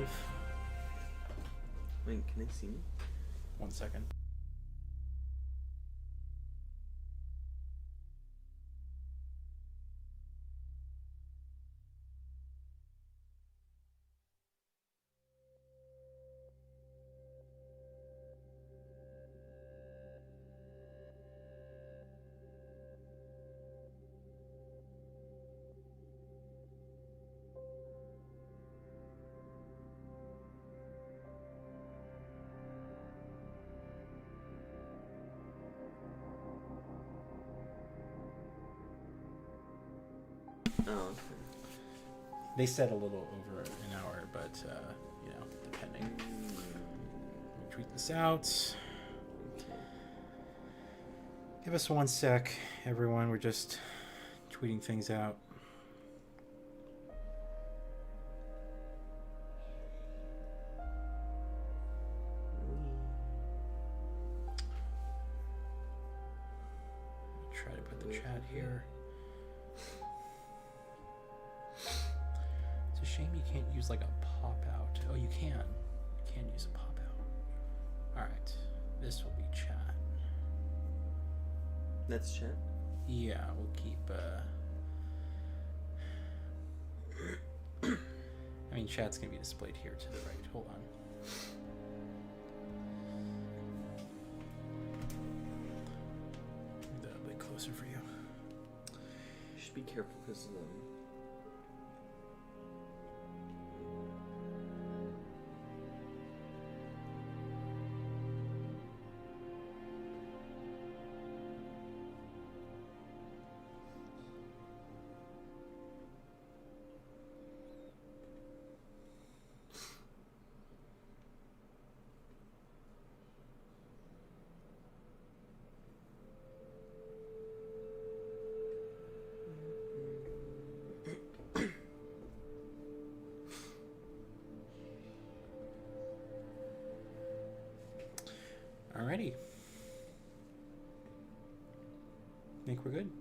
live. Wait, can they see me? 1 second. Oh, okay. They said a little over an hour, but, you know, depending. Let me tweet this out. Give us 1 sec, everyone. We're just tweeting things out. Try to put the chat here. It's a shame you can't use like a pop out. Oh, you can. You can use a pop out. All right. This will be chat. That's chat? Yeah, we'll keep, I mean, chat's gonna be displayed here to the right. Hold on. Move that a bit closer for you. You should be careful because Alrighty. Think we're good.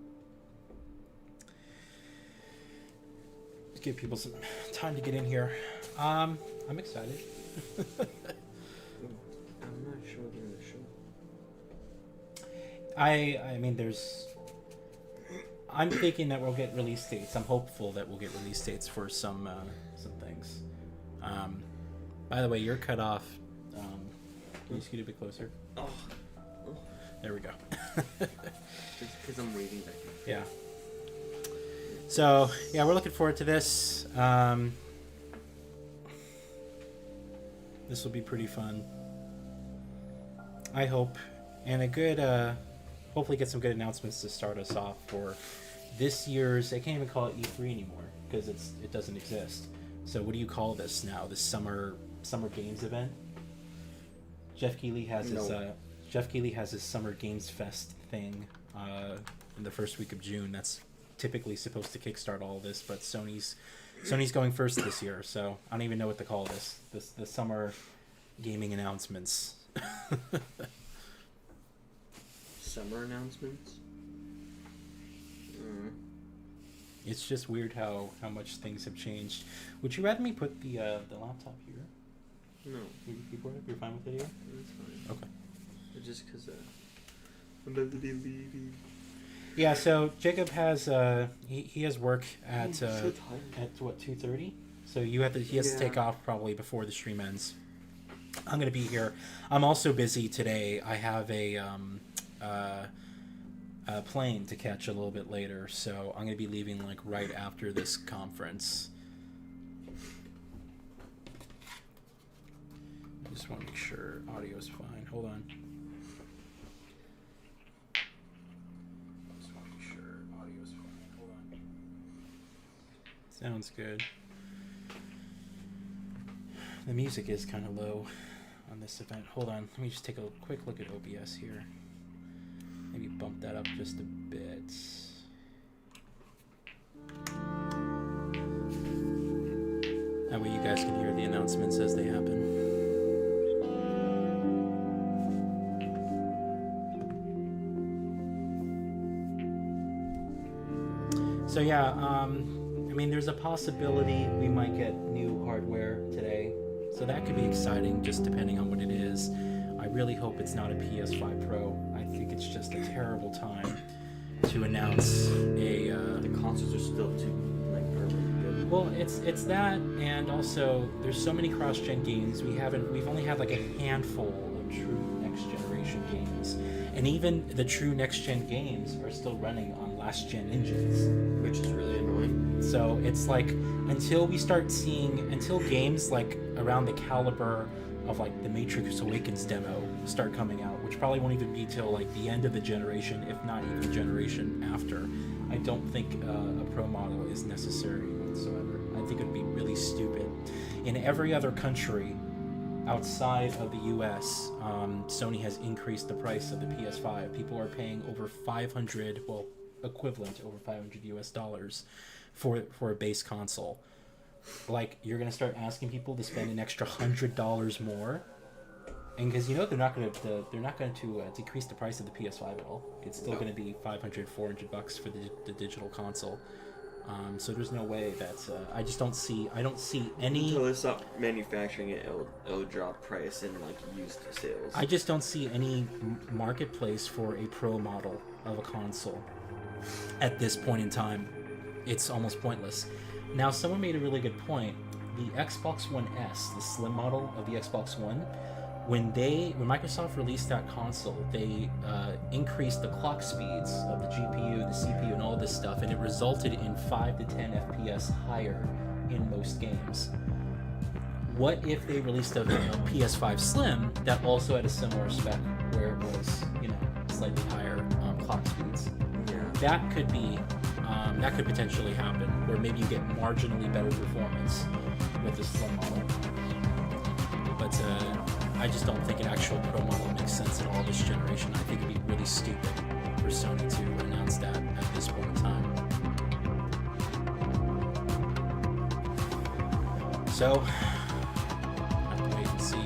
Let's give people some time to get in here. I'm excited. I'm not sure they're in the show. I mean, I'm thinking that we'll get release dates. I'm hopeful that we'll get release dates for some things. By the way, you're cut off. Can you scoot a bit closer? Oh. There we go. Just because I'm waiting back here. Yeah. So, yeah, we're looking forward to this. This will be pretty fun. I hope. And a good, hopefully get some good announcements to start us off for this year's, I can't even call it E3 anymore because it doesn't exist. So what do you call this now? This summer games event? Jeff Keighley has his Summer Games Fest thing in the first week of June. That's typically supposed to kickstart all this, but Sony's going first this year, so I don't even know what to call this. The summer gaming announcements. Summer announcements? It's just weird how much things have changed. Would you rather me put the laptop here? No. You're fine with it here? That's fine. Okay. It's just because I'm about to be leaving. Yeah, so Jacob has he has work at so tired. At what, 2:30? So he has to take off probably before the stream ends. I'm gonna be here. I'm also busy today. I have a plane to catch a little bit later, so I'm gonna be leaving like right after this conference. I just want to make sure audio's fine. Hold on. Just want to make sure audio's fine. Hold on. Sounds good. The music is kind of low on this event. Hold on. Let me just take a quick look at OBS here. Maybe bump that up just a bit. That way you guys can hear the announcements as they happen. So yeah, I mean, there's a possibility we might get new hardware today. So that could be exciting, just depending on what it is. I really hope it's not a PS5 Pro. I think it's just a terrible time to announce a. The consoles are still too permanently good. Well, it's that, and also there's so many cross-gen games. We've only had like a handful of true next-generation games, and even the true next-gen games are still running on last-gen engines, Which is really annoying. so it's like until games like around the caliber of like the Matrix Awakens demo start coming out, which probably won't even be till like the end of the generation, if not even the generation after, I don't think a Pro model is necessary whatsoever. I think it would be really stupid. In every other country outside of the US, Sony has increased the price of the PS5. People are paying over 500, well, equivalent to over 500 US dollars for a base console. Like, you're gonna start asking people to spend an extra $100 more, and because they're not going to decrease the price of the PS5 at all. It's still going to be $500-$400 for the digital console. So there's no way that I don't see any. Until they stop manufacturing it, it'll drop price in like used sales. I just don't see any marketplace for a Pro model of a console at this point in time. It's almost pointless. Now, someone made a really good point. The Xbox One S, the slim model of the Xbox One, when Microsoft released that console, they increased the clock speeds of the GPU, the CPU, and all this stuff, and it resulted in 5 to 10 FPS higher in most games. What if they released a PS5 Slim that also had a similar spec, where it was, slightly higher clock speeds? Yeah. That could potentially happen, where maybe you get marginally better performance with the Slim model. But I just don't think an actual Pro model makes sense at all this generation. I think it'd be really stupid for Sony to announce that at this point in time. So, have to wait and see.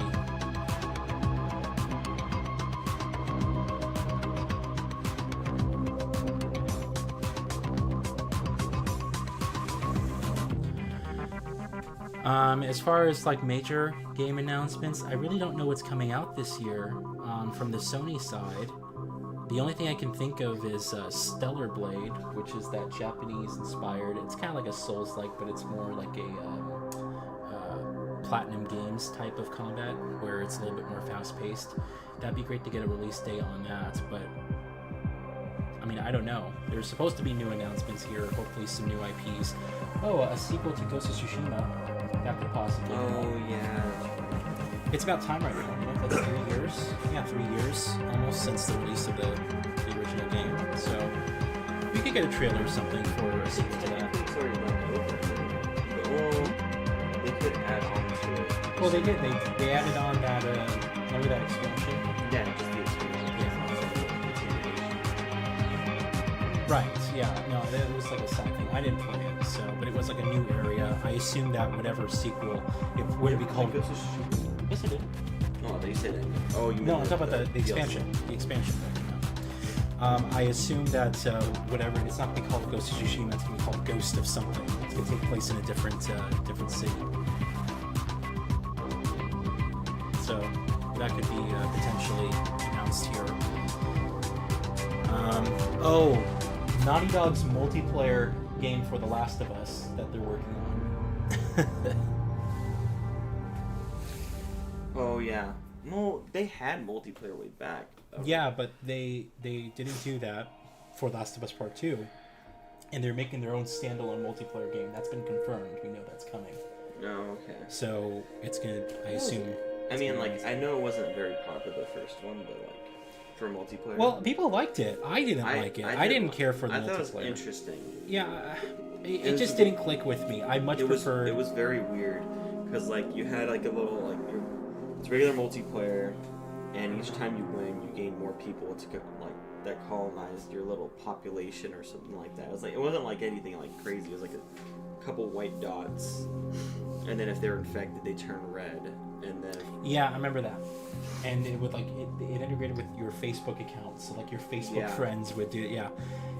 As far as like major game announcements, I really don't know what's coming out this year from the Sony side. The only thing I can think of is Stellar Blade, which is that Japanese-inspired. It's kind of like a Souls-like, but it's more like a Platinum Games type of combat, where it's a little bit more fast-paced. That'd be great to get a release date on that, but I mean, I don't know. There's supposed to be new announcements here, hopefully some new IPs. Oh, a sequel to Ghost of Tsushima. That could possibly. Oh yeah. It's about time right now. That's 3 years. Yeah, 3 years almost since the release of the original game. So we could get a trailer or something for a sequel to that. It's already left over. Well, they could add on to it. Well, they did. They added on that. Remember that expansion? Yeah, just the expansion. Right, yeah, no, it was like a side thing. I didn't play it, but it was like a new area. I assumed that whatever sequel, it would be called. Yes, it did. No, they said it. Oh, you mean No, I'm talking about the expansion. The expansion. I assumed that whatever, it's not going to be called Ghost of Tsushima, it's going to be called Ghost of something. It's going to take place in a different city. So that could be potentially announced here. Naughty Dog's multiplayer game for The Last of Us that they're working on. Oh yeah. No, they had multiplayer way back. Yeah, but they didn't do that for Last of Us Part 2. And they're making their own standalone multiplayer game. That's been confirmed. We know that's coming. Oh, okay. So it's gonna, I assume. I mean, like, I know it wasn't very popular, the first one, but like, for multiplayer. Well, people liked it. I didn't like it. I didn't care for the multiplayer. I thought it was interesting. Yeah, it just didn't click with me. I much prefer. It was very weird, because like you had like a little like it's regular multiplayer, and each time you win, you gain more people to like that colonized your little population or something like that. It was like it wasn't like anything like crazy. It was like a couple white dots, and then if they're infected, they turn red, and then. Yeah, I remember that. And it would like it integrated with your Facebook account, so like your Facebook friends would do it. Yeah,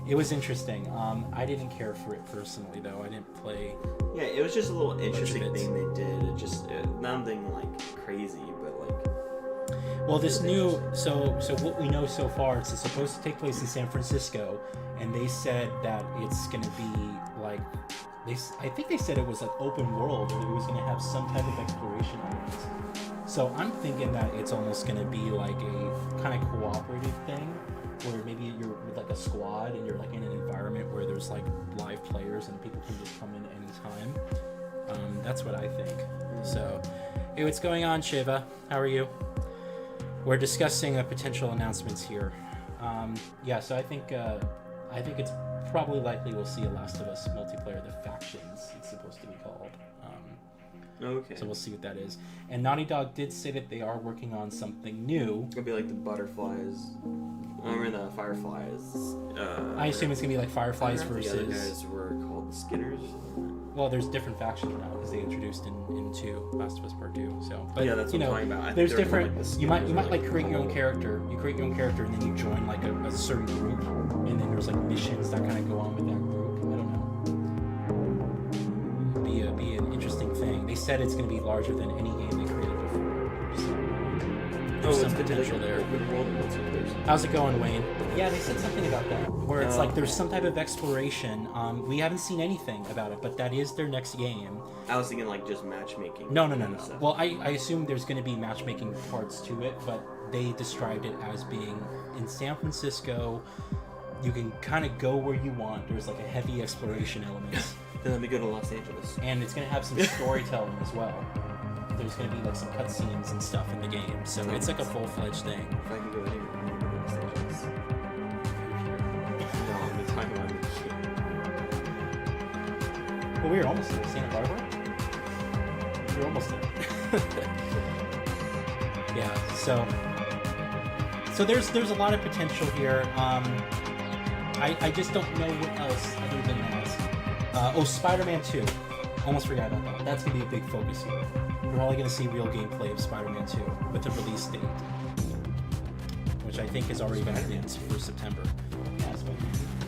it was interesting. I didn't care for it personally though. I didn't play. Yeah, it was just a little interesting thing they did. It just nothing like Well, this new so what we know so far, it's supposed to take place in San Francisco, and they said that it's gonna be like I think they said it was like open world, or it was gonna have some type of exploration elements. So I'm thinking that it's almost gonna be like a kind of cooperative thing, where maybe you're with like a squad and you're like in an environment where there's like live players and people can just come in anytime. That's what I think. So, hey, what's going on, Shiva? How are you? We're discussing potential announcements here. Yeah, so I think it's probably likely we'll see a Last of Us multiplayer, the Factions, it's supposed to be called. Okay. So we'll see what that is. And Naughty Dog did say that they are working on something new. It'll be like the butterflies. I mean the fireflies. I assume it's gonna be like Fireflies versus. The other guys were called the Skinners. Well, there's different factions now because they introduced into Last of Us Part 2. So, but yeah, that's you what know, I'm talking about. There's different. Like the you might like create your own character. You create your own character and then you join like a certain group, and then there's like missions that kind of go on with that group. I don't know. Be an interesting thing. They said it's going to be larger than any game they created before. So there's some potential there. How's it going, Wayne? Yeah, they said something about that, where it's like there's some type of exploration. We haven't seen anything about it, but that is their next game. I was thinking like just matchmaking. No. Well, I assume there's going to be matchmaking parts to it, but they described it as being in San Francisco. You can kind of go where you want. There's like a heavy exploration element. Then let me go to Los Angeles. And it's going to have some storytelling as well. There's going to be like some cutscenes and stuff in the game, so it's like a full-fledged thing. If I can go anywhere, I'm going to Los Angeles. No, I'm talking about the Well, we were almost there. Santa Barbara? We were almost there. Yeah, so there's a lot of potential here. I just don't know what else other than that. Spider-Man 2. Almost forgot about that. That's going to be a big focus here. We're probably going to see real gameplay of Spider-Man 2 with the release date, which I think has already been announced for September. Yeah,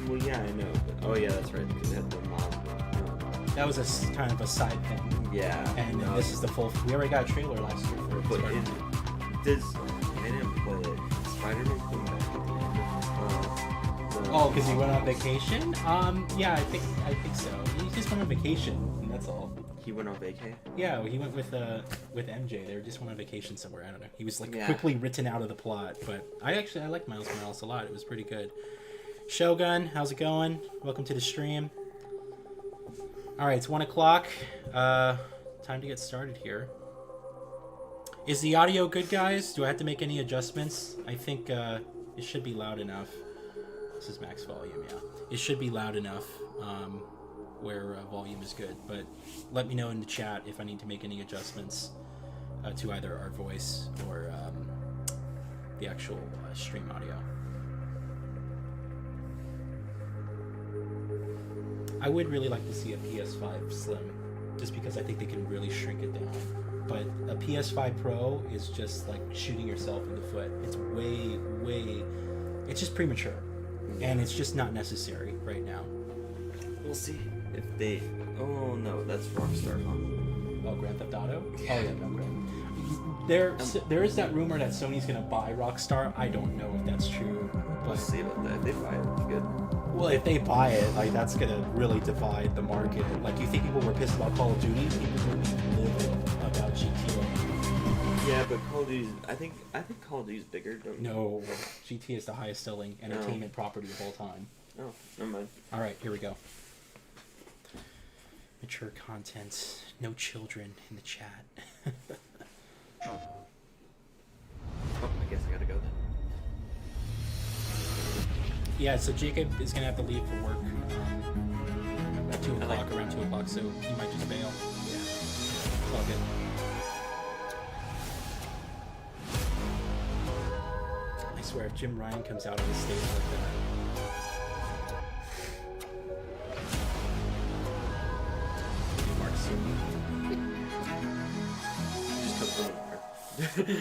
well, yeah, I know. But, oh, yeah, that's right. Because they had the mob. That was a kind of a side thing. Yeah. And this is the full. We already got a trailer last year for it. But I didn't play it. Spider-Man came back at the end. Oh, because he went on vacation? Yeah, I think so. He just went on vacation, and that's all. He went on vacay? Yeah, he went with MJ. They just went on vacation somewhere. I don't know. He was like quickly written out of the plot, but I like Miles Morales a lot. It was pretty good. Shogun, how's it going? Welcome to the stream. All right, it's 1 o'clock. Time to get started here. Is the audio good, guys? Do I have to make any adjustments? I think it should be loud enough. This is max volume, yeah. It should be loud enough where volume is good. But let me know in the chat if I need to make any adjustments to either our voice or the actual stream audio. I would really like to see a PS5 Slim, just because I think they can really shrink it down. But a PS5 Pro is just like shooting yourself in the foot. It's it's just premature. And it's just not necessary right now. We'll see if they... Oh, no, that's Rockstar, huh? Oh, Grand Theft Auto? Oh, yeah, no, Grand. There is that rumor that Sony's going to buy Rockstar. I don't know if that's true. But... We'll see about that. If they buy it, it's good. Well, if they buy it, like, that's going to really divide the market. Like, you think people were pissed about Call of Duty? People were livid about GTA. Yeah, but Call of Duty, I think Call of Duty's bigger. No, GTA is the highest selling entertainment property of all time. Oh, never mind. All right, here we go. Mature content. No children in the chat. Oh, I guess I gotta go then. Yeah, so Jacob is gonna have to leave for work at 2 o'clock, around 2 o'clock, so he might just bail. Yeah, it's all good. I swear, if Jim Ryan comes out on the stage like that. Mark Cerny.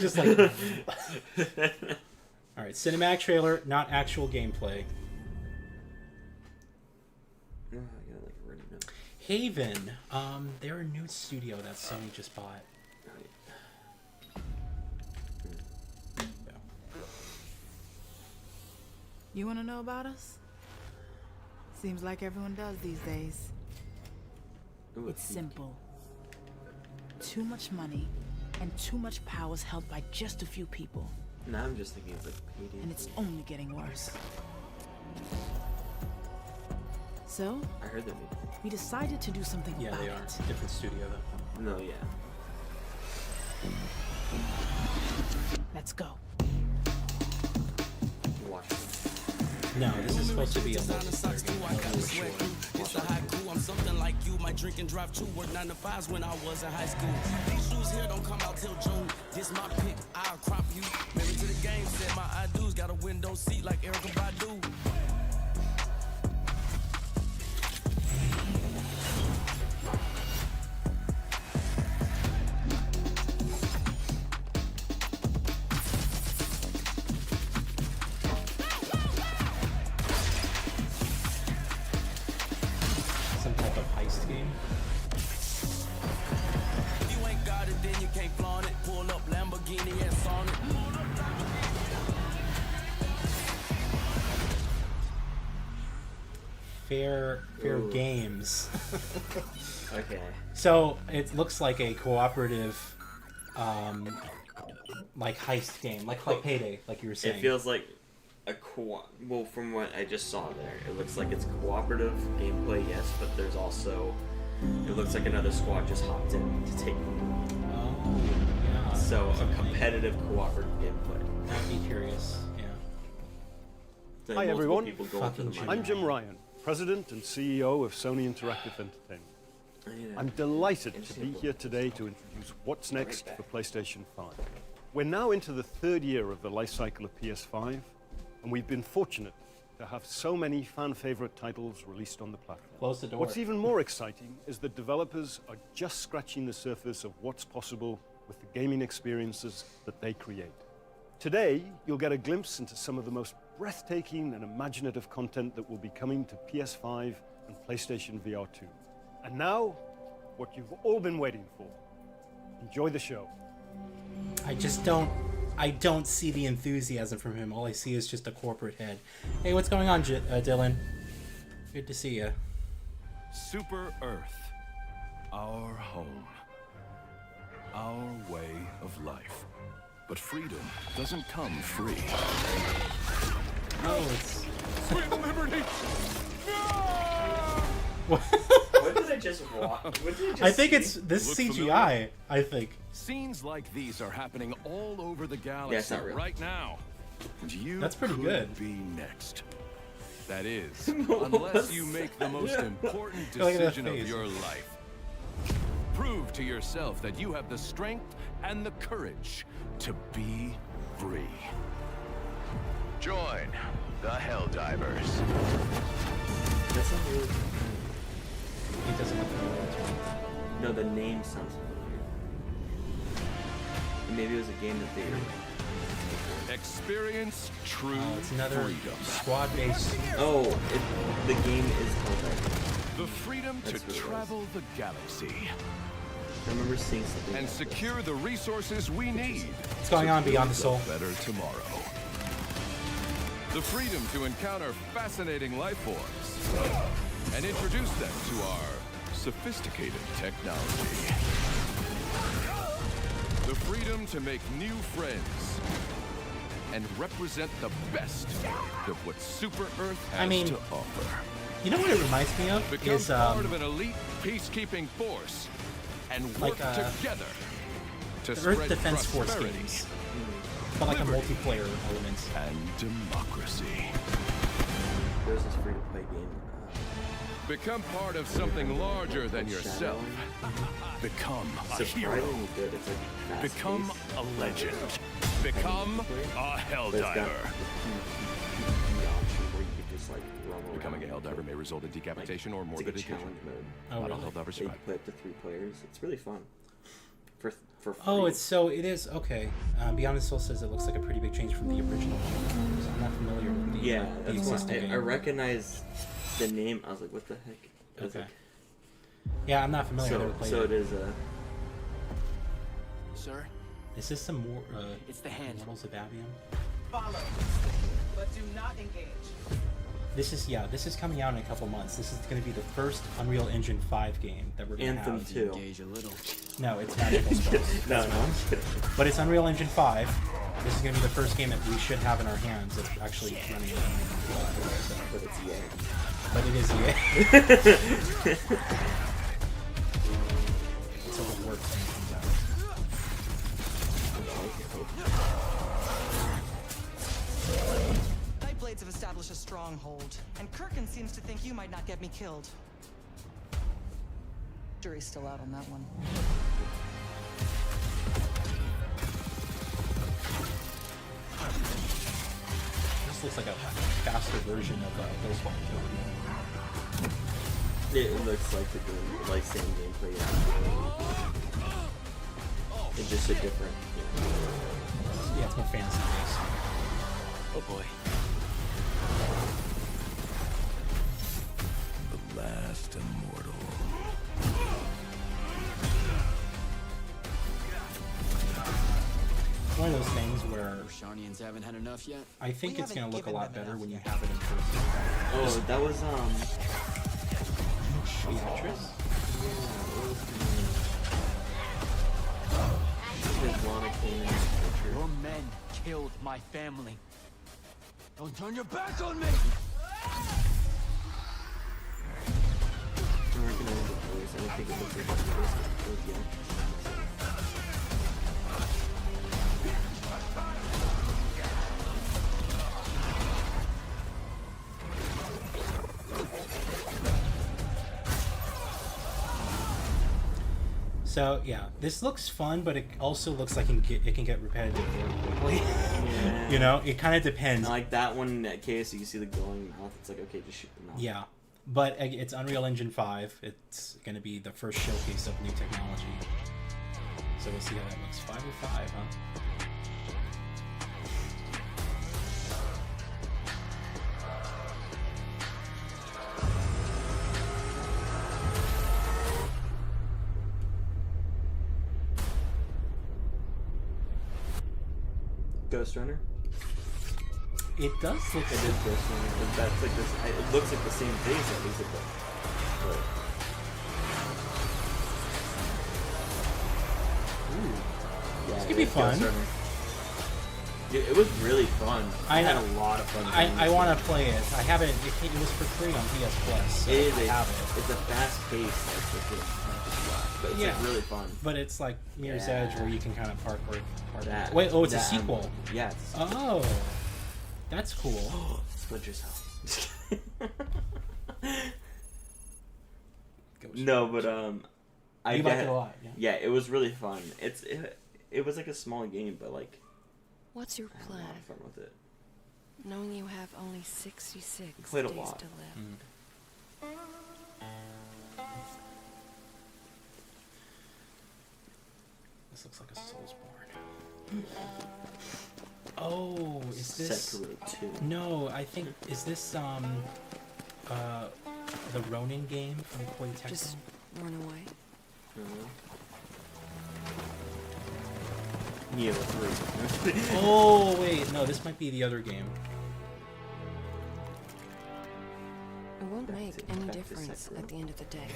Just like. All right, cinematic trailer, not actual gameplay. No, I gotta ready now. Haven, they're a new studio that Sony just bought. You want to know about us? Seems like everyone does these days. Ooh, It's simple. Too much money and too much power is held by just a few people. Now I'm just thinking it's like PD. And it's only getting worse. So, I heard that. we decided to do something Yeah, about they are. it. Different studio though. No, yeah. Let's go. Watch it. No, this is supposed to be a multiplayer game. I got the sweat through. It's a haiku. I'm something like you. My drink and drive too. Work 9 to 5s when I was in high school. These shoes here don't come out till June. This my pick. I'll crop you. Married to the game. Said my I do's. Got a window seat like Erica Badu. Some type of heist game. If you ain't got it, then you can't flaunt it. Pull up Lamborghini and sawn it. Fair Ooh. games. Okay. So it looks like a cooperative, like heist game, like Payday, like you were saying. It feels like a well, from what I just saw there, it looks like it's cooperative gameplay, yes, but there's also, it looks like another squad just hopped in to take them. Oh, yeah. So a competitive cooperative gameplay. I'd be curious. Yeah. Then Hi, multiple everyone. people going for the Fucking money. I'm Jim Ryan, President and CEO of Sony Interactive Entertainment. I'm delighted to be here today to introduce what's next for PlayStation 5. We're now into the third year of the life cycle of PS5, and we've been fortunate to have so many fan-favorite titles released on the platform. Close the door. What's even more exciting is that developers are just scratching the surface of what's possible with the gaming experiences that they create. Today, you'll get a glimpse into some of the most breathtaking and imaginative content that will be coming to PS5 and PlayStation VR 2. And now, what you've all been waiting for. Enjoy the show. I don't see the enthusiasm from him. All I see is just a corporate head. Hey, what's going on, Dylan? Good to see you. Super Earth, our home, our way of life. But freedom doesn't come free. Oh, it's... Sweet liberty! What did I just watch? What did I just I think see? it's this Look CGI. familiar? I think. Scenes like these are happening all over the galaxy not real. right now. And you That's pretty could good. be next. That is, What unless was you make the most important Look at that decision of face. your life. Prove to yourself that you have the strength and the courage to be free. Join the Helldivers. That's not really. He doesn't look familiar to me. No, the name sounds familiar. Maybe it was a game that they. Experience true Oh, it's another freedom. squad-based. Oh, the game is Helldivers. The freedom That's to what it travel the galaxy I remember seeing something. and like this. secure the resources we need. What's going on Beyond the Soul? Better tomorrow. The freedom to encounter fascinating life forms and introduce them to our sophisticated technology. The freedom to make new friends and represent the best of what Super Earth has to offer. You know what it reminds me of? Become Is part of an elite peacekeeping force and work Like, together to the spread Earth Defense Force prosperity games, but like a Liberty. multiplayer element. and democracy. There's this free to play game. Become part of something larger than yourself. Become a hero. Surprisingly good. It's like fast Become paced. a legend. Become a But it's got Helldiver. the option where you could just like run around. Becoming a Helldiver may result in decapitation or It's like morbid a education. challenge mode. Oh, Not all really? Helldivers So you survive. can play up to 3 players. It's really fun. For free. Oh, it is okay. Beyond the Soul says it looks like a pretty big change from the original. So I'm not familiar with the Yeah, the that's existing why game. I recognize the name. I was like, what the heck? I was Okay. like, Yeah, I'm not familiar. I never played so it. it is Sir, Is this some more it's the hand. Mortals of Avium? Follow. but do not engage. This is coming out in a couple months. This is going to be the first Unreal Engine 5 game that we're going to Anthem have. 2. Engage a little. No, it's Magical Spells. No, no, I'm kidding. But it's Unreal Engine 5. This is going to be the first game that we should have in our hands that's actually running in Unreal Engine 5. But it's EA. But it is EA. It's a little worse when it comes out. Nightblades have established a stronghold, and Kirkin seems to think you might not get me killed. Jury's still out on that one. This looks like a faster version of Baseball. It looks like the game, like same gameplay. It's just a different. Yeah, it's more fantasy based. Oh boy. The last immortal. One of those things where Shawnians haven't had enough yet. I think We it's going to haven't look a given lot them better enough when you yet. have it in person. Oh, that was The actress? Your men killed my family. Don't turn your back on me! So yeah, this looks fun, but it also looks like it can get repetitive very quickly. Yeah. You know, it kind of depends. Like that one at KS, you see the glowing mouth. It's like, okay, just shoot the mouth. Yeah, but it's Unreal Engine 5. It's going to be the first showcase of new technology. So we'll see how that looks. 5 or 5, huh? Ghost Runner. It does look It is Ghost Runner. But that's like this. It looks like the same face at least. But yeah, This could be it is Ghost fun. Runner. It was really fun. I had know. a lot of fun. I want to play it. I haven't. It was for free on PS Plus. So It is I have it. It's a fast pace, like freaking, but it's Yeah. like really fun. But it's like Mirror's Yeah. Edge, where you can kind of parkour. That, Wait, oh, it's a that- sequel. Yeah. It's, Oh, that's cool. Splinter Cell. Ghost No, but I You liked get it a lot, yeah? Yeah, it was really fun. It was like a small game, but like What's your I had a plan? lot of fun with it. Knowing you have only 66 Played a days lot. to live. This looks like a Soulsborne. Oh, is this? Sekiro 2. No, I think is this the Ronin game from Koei Tecmo? Just run away. Neo 3. Oh wait, no, this might be the other game. It won't Back make to- any back to difference Sekiro. at the end of the day.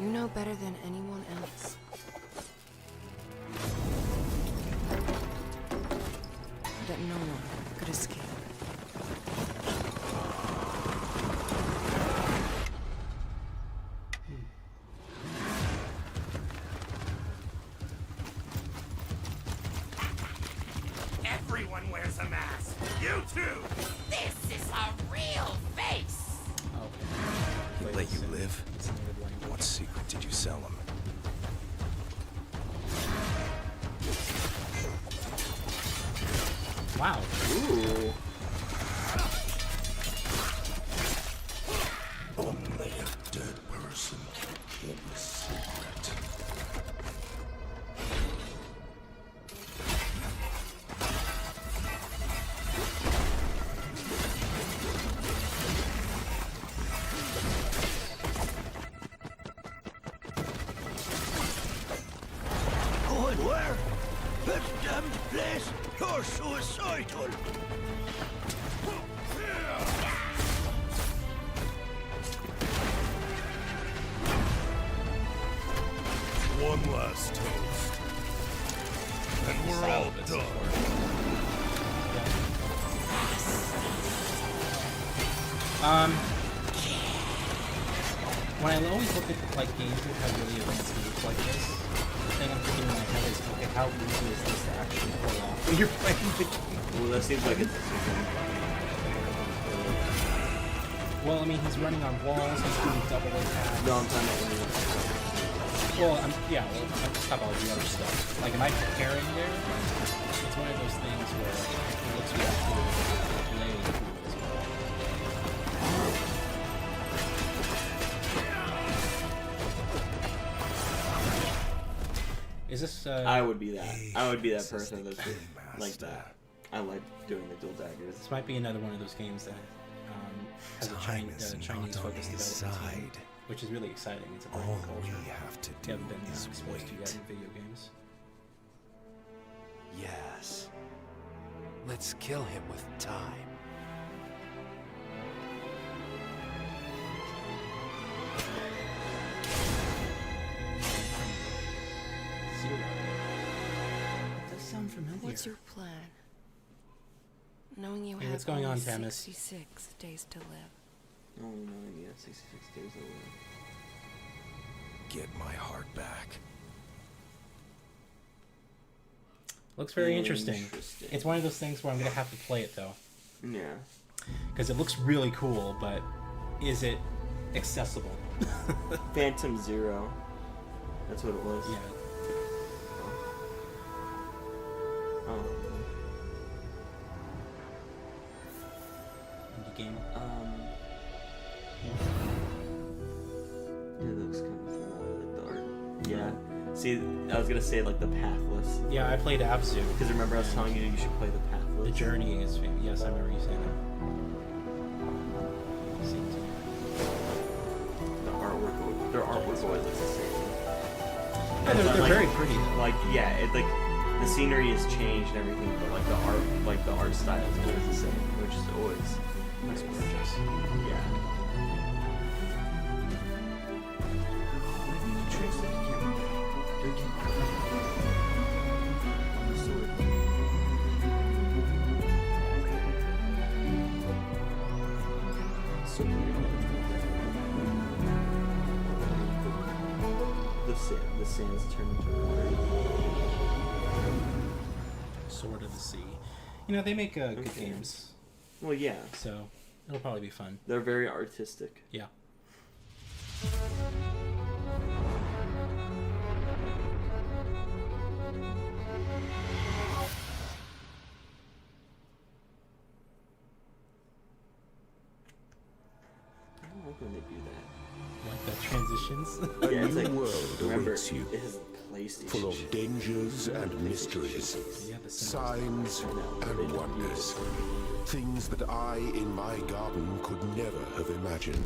You know better than anyone else. That no one could escape. Everyone wears a mask. You too. This is a real face. Okay. Let you live? It's native language. What secret did you sell him? Wow. Ooh. Only a dead person can keep a secret. Going where? You're suicidal. One last toast, and we're all done. When I always look at like games that have really advanced moves like this, the thing I'm thinking in my head is, okay, how easy is this to actually pull off when you're playing the game? Well, that seems like it's. Well, I mean, he's running on walls, he's doing double attacks. No, I'm talking about. Well, I'm just talking about the other stuff. Like, am I preparing there? It's one of those things where it looks really cool to play through as well. Is this, I would be that. I would be that person that's like that. I like doing the dual daggers. This might be another one of those games that has a Chinese focused development team, which is really exciting. It's a brand new culture. We have to You do haven't been is exposed to wait. yet in video games. Yes. Let's kill him with time. Zero. That does sound familiar. What's your plan? Knowing you Hey, have what's going only on, Tamis? 66 days to live. Oh no, yeah, 66 days away. Get my heart back. Looks very interesting. It's one of those things where I'm gonna have to play it though, Yeah. because it looks really cool, but is it accessible? Phantom Zero. That's what it was. Yeah. Oh. Indie game. It looks kind of like the art. Yeah. See, I was gonna say like the Pathless. Yeah, I played Abzu. Because remember I was telling you should play the Pathless. The Journey is famous. Yes, I remember you saying that. The artwork always looks the same. Yeah, they're very pretty though. Like yeah, it like the scenery has changed and everything, but like the art style is always the same, which is always That's gorgeous. yeah. The sands turn into water. Sword of the Sea. You know, they make good Okay. games, Well, yeah, so it'll probably be fun. they're very artistic. Yeah. I don't like when they do that. Like the transitions. Yeah, it's new like world remember awaits you, it is PlayStation. full of dangers and mysteries, Yeah, the symbols. signs and wonders. Things that I, in my garden, could never have imagined.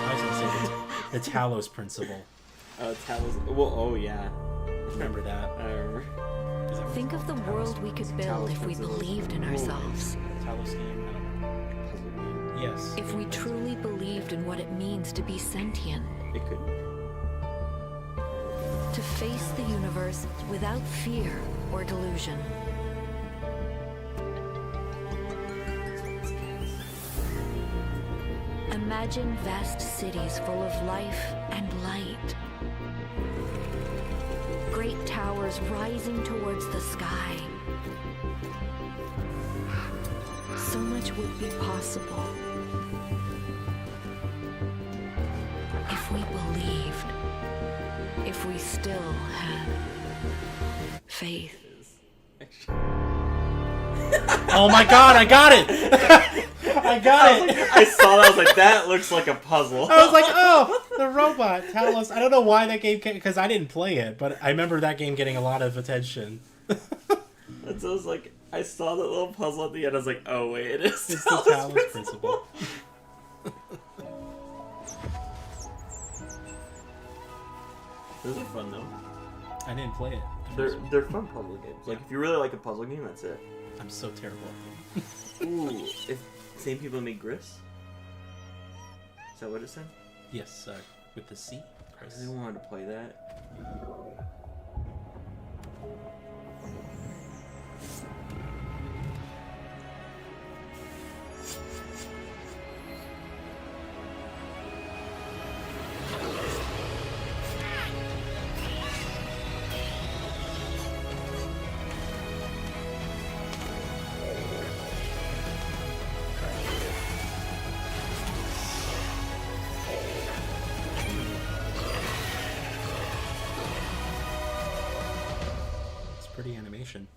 I was gonna say the Talos principle. Talos. Well, oh yeah. Remember that? I remember. Is that Think of the world we could build if we believed in ourselves. Talos game? I don't know. Yes. If we truly believed in what it means to be sentient. It could. To face the universe without fear or delusion. Imagine vast cities full of life and light. Great towers rising towards the sky. So much would be possible if we believed. If we still had faith. Oh my god, I got it! I got it! I saw that. I was like, that looks like a puzzle. I was like, oh, the robot, Talos. I don't know why that game came, because I didn't play it, but I remember that game getting a lot of attention. And so I was like, I saw that little puzzle at the end. I was like, oh wait, it is. It's the Talos principle. Those are fun though. I didn't play it. They're fun puzzle games. Like if you really like a puzzle game, that's it. I'm so terrible. Ooh, if same people make Gris. Is that what it said? Yes, with the C. I really wanted to play that. Pretty animation.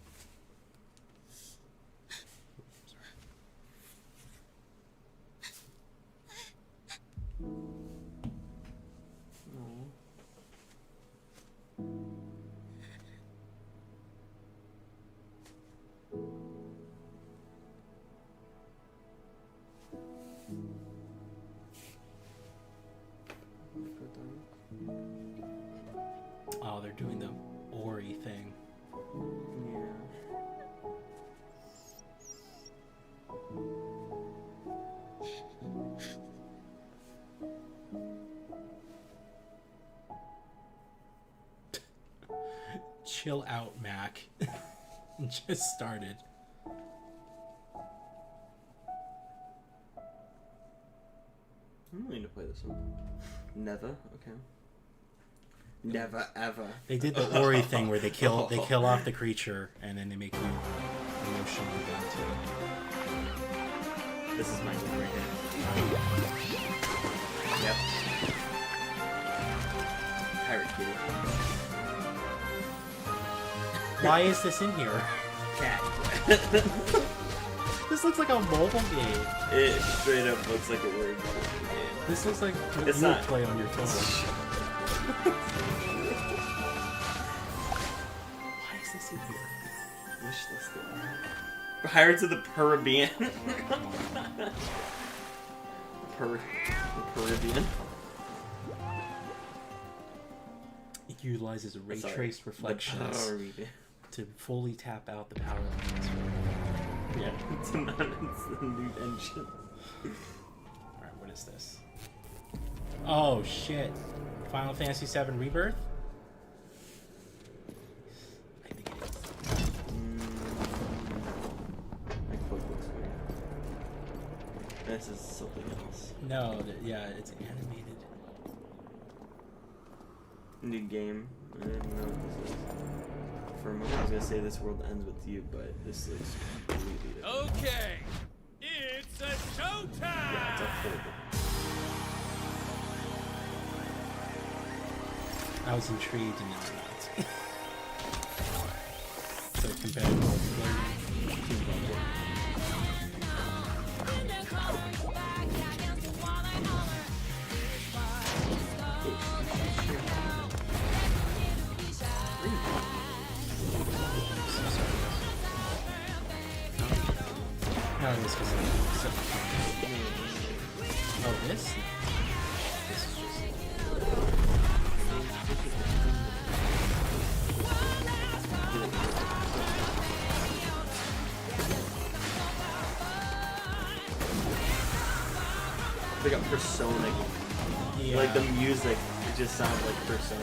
Oh, they're doing the Ori thing. Chill out, Mac. Just started. I'm willing to play this one. Never, okay. Never ever. They did the Ori thing where they kill off the creature and then they make you emotionally bound to it. This is my game right here. Yep. Pirate Kitty. Why is this in here? Cat. This looks like a mobile game. It straight up looks like a word game. This looks like what It's you would not. play on your phone. Why is this in here? Wish list. Pirates of the Caribbean. Caribbean. It utilizes ray traced reflections to fully tap out the power elements. Yeah, it's the new engine. Alright, what is this? Oh shit. Final Fantasy VII Rebirth? I think it is. My cloak looks weird. This is something else. No, yeah, it's animated. New game. I didn't know what this is. For a moment I was gonna say this world ends with you, but this looks completely different. Okay, it's a showtime! Yeah, it's a full I was intrigued and now not. So compared to multiplayer, no, it was because oh, this? This is just... Like a Persona game. Yeah. Like the music, it just sounds like Persona.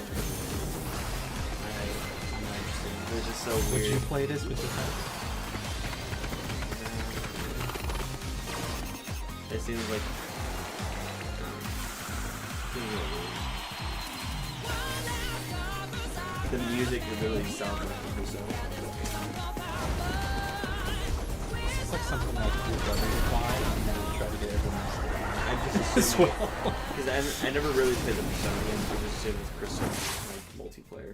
I'm not interested. It's just so Would weird. you play this with your friends? It seems like the music really sounds like Persona. It's like something like your brother would buy and then try to get everyone I just as assume well. because I never really played the Persona games. I just assume it's Persona like multiplayer.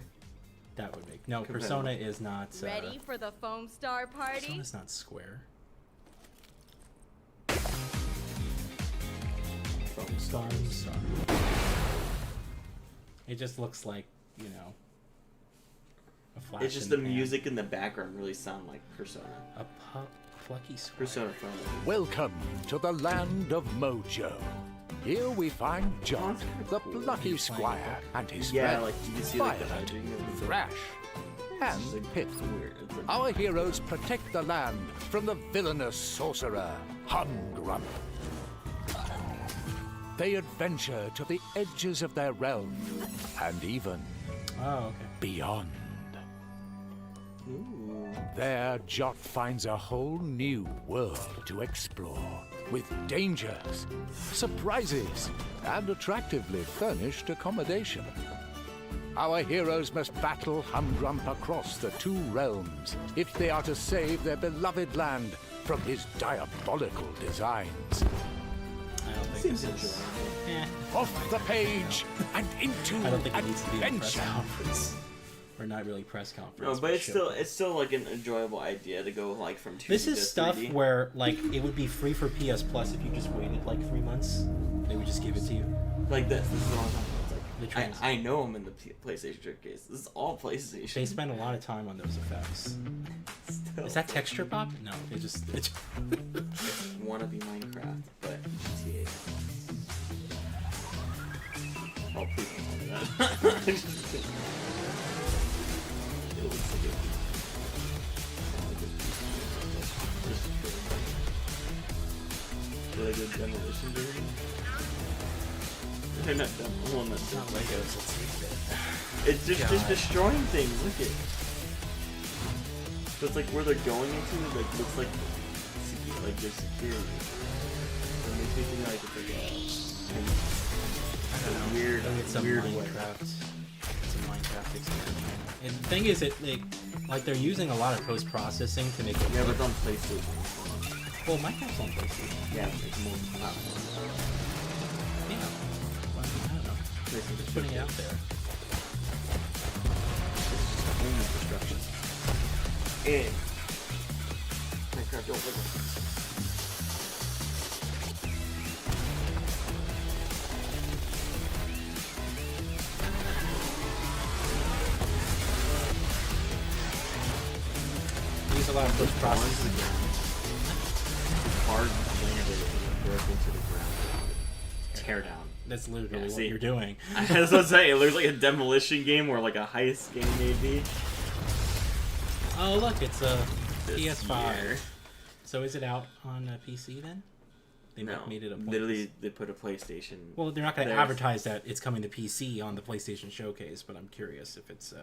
That would make no. Persona is not. Ready for the foam star party? Persona's not Square. Star. It just looks like, you know, a flash. It's just in the pan. music in the background really sound like Persona. A plucky Square. Persona friendly. Welcome to the land of Mojo. Here we find John, the plucky squire, and his friend, like you can see like the Violet, edging of the Thrash, and Pip. Our heroes protect the land from the villainous sorcerer, Humgrump. They adventure to the edges of their realm, and even beyond. There, Jot finds a whole new world to explore, with dangers, surprises, and attractively furnished accommodation. Our heroes must battle Humgrump across the two realms if they are to save their beloved land from his diabolical designs. I don't think this is... Off the page and into I don't think it needs to be a press adventure. conference. Or not really press conference. No, but it's still like an enjoyable idea to go like from 2D This to is stuff 3D. where like it would be free for PS Plus if you just waited like 3 months. They would just give it to you. Like this is what I'm talking about. The I know I'm in the PlayStation showcase. This is all PlayStation. They spend a lot of time on those effects. Is that texture pop? No, it just It's wannabe Minecraft, but GTA. Oh, please don't tell me that. It looks like a good demolition derby. They're not well, not Legos. It's just destroying things. Look at. So it's like where they're going into. Like looks like their security. So it makes me think like it's like a weird, It's a weird Minecraft. It's a Minecraft experiment. And the thing is, like they're using a lot of post processing to make it. Yeah, but it's on PlayStation. Well, Minecraft's on PlayStation. Yeah, it's more platform. Yeah. Well, I don't know. Just putting it out there. Home construction. And Minecraft don't live. Use a lot of post processing. Hard landed and broke into the ground. Tear down. That's literally what see? you're doing. That's what I'm saying. It looks like a demolition game or like a heist game, maybe. Oh, look, it's a This PS5. year. So is it out on PC then? They No, made it a point. literally they put a PlayStation. Well, they're not going to There's- advertise that it's coming to PC on the PlayStation Showcase, but I'm curious if it's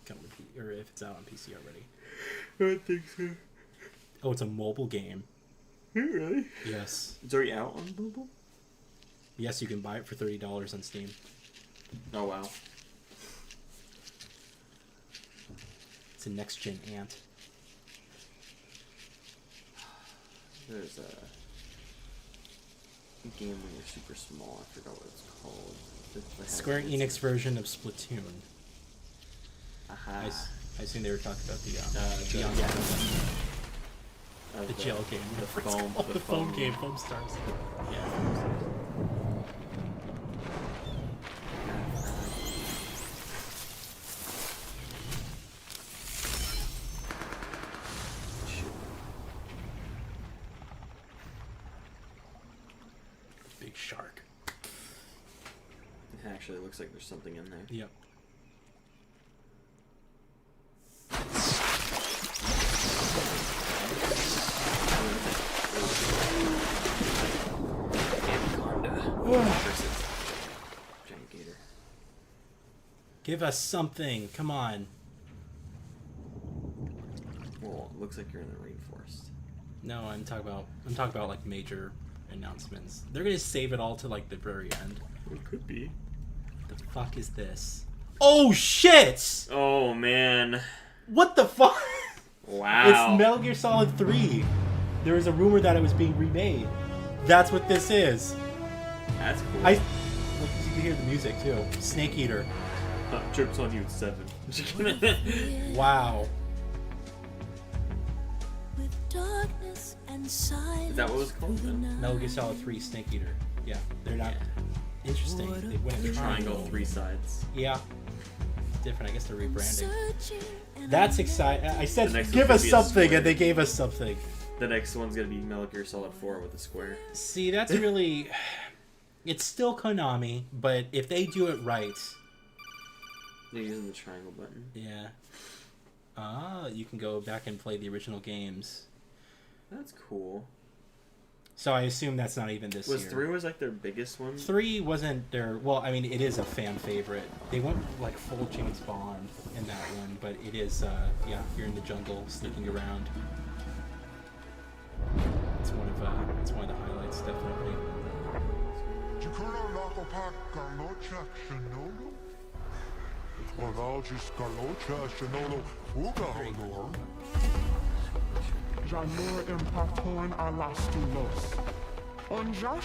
coming to or if it's out on PC already. I don't think so. Oh, it's a mobile game. Really? Yes. It's already out on mobile? Yes, you can buy it for $30 on Steam. Oh wow. It's a next gen ant. There's a game when you're super small. I forgot what it's called. Square Enix version of Splatoon. Aha. I assume they were talking about the gel game. The foam. The foam game, Foam Stars. Yeah. Big shark. It actually looks like there's something in there. Yep. Giant gator. Give us something. Come on. Well, it looks like you're in the rainforest. No, I'm talking about like major announcements. They're gonna save it all to like the very end. It could be. The fuck is this? Oh shit! Oh man. What the fuck? Wow. It's Metal Gear Solid 3. There was a rumor that it was being remade. That's what this is. That's cool. Look, you can hear the music too. Snake Eater. Trips on you at 7. Wow. Darkness and silence. Is that what it was called then? Metal Gear Solid 3 Snake Eater. Yeah, they're not interesting. They went a Triangle, 3 sides. Yeah. Different. I guess they're rebranding. That's exciting. I said, The next give one's us gonna be a something, square. and they gave us something. The next one's gonna be Metal Gear Solid 4 with a square. See, that's really... It's still Konami, but if they do it right... They're using the triangle button. Yeah. Ah, you can go back and play the original games. That's cool. So I assume that's not even this year. 3 was like their biggest one? 3 wasn't their... Well, I mean, it is a fan favorite. They went like full James Bond in that one, but it is, yeah, you're in the jungle sneaking around. It's one of the highlights, definitely.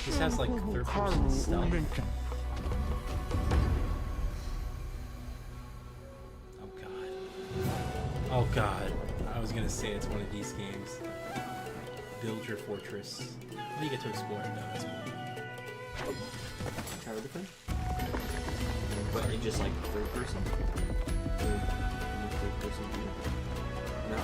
This has like third-person stealth. Oh god. Oh god. I was gonna say it's one of these games. Build your fortress. Well, you get to explore it though. That's cool. Tower defense? But in just like third person? Third person view? No.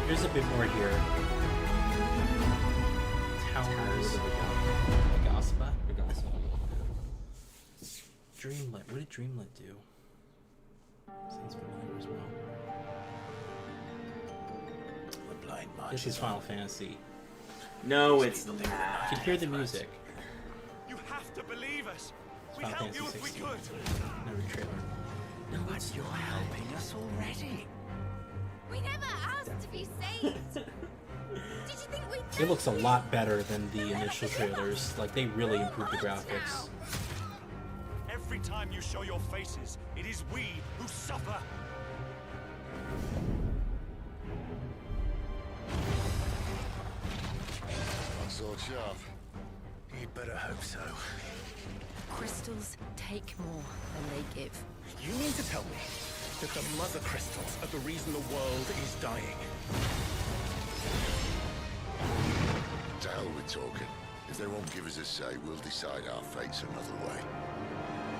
There's a bit more here. Towers of Agaspa. Dreamlet. What did Dreamlet do? Sounds familiar as well. The blind march. This is Final Fantasy. No, it's not. You can hear the music. You have to believe us. It's Final Fantasy 16. No trailer. No, but you're helping us already. We never asked to be saved. Did you think we It looks a lot better than the initial trailers. Like, they really improved the graphics. Every time you show your faces, it is we who suffer. Not so sharp. You'd better hope so. Crystals take more than they give. You mean to tell me that the mother crystals are the reason the world is dying? To hell with talking. If they won't give us a say, we'll decide our fates another way.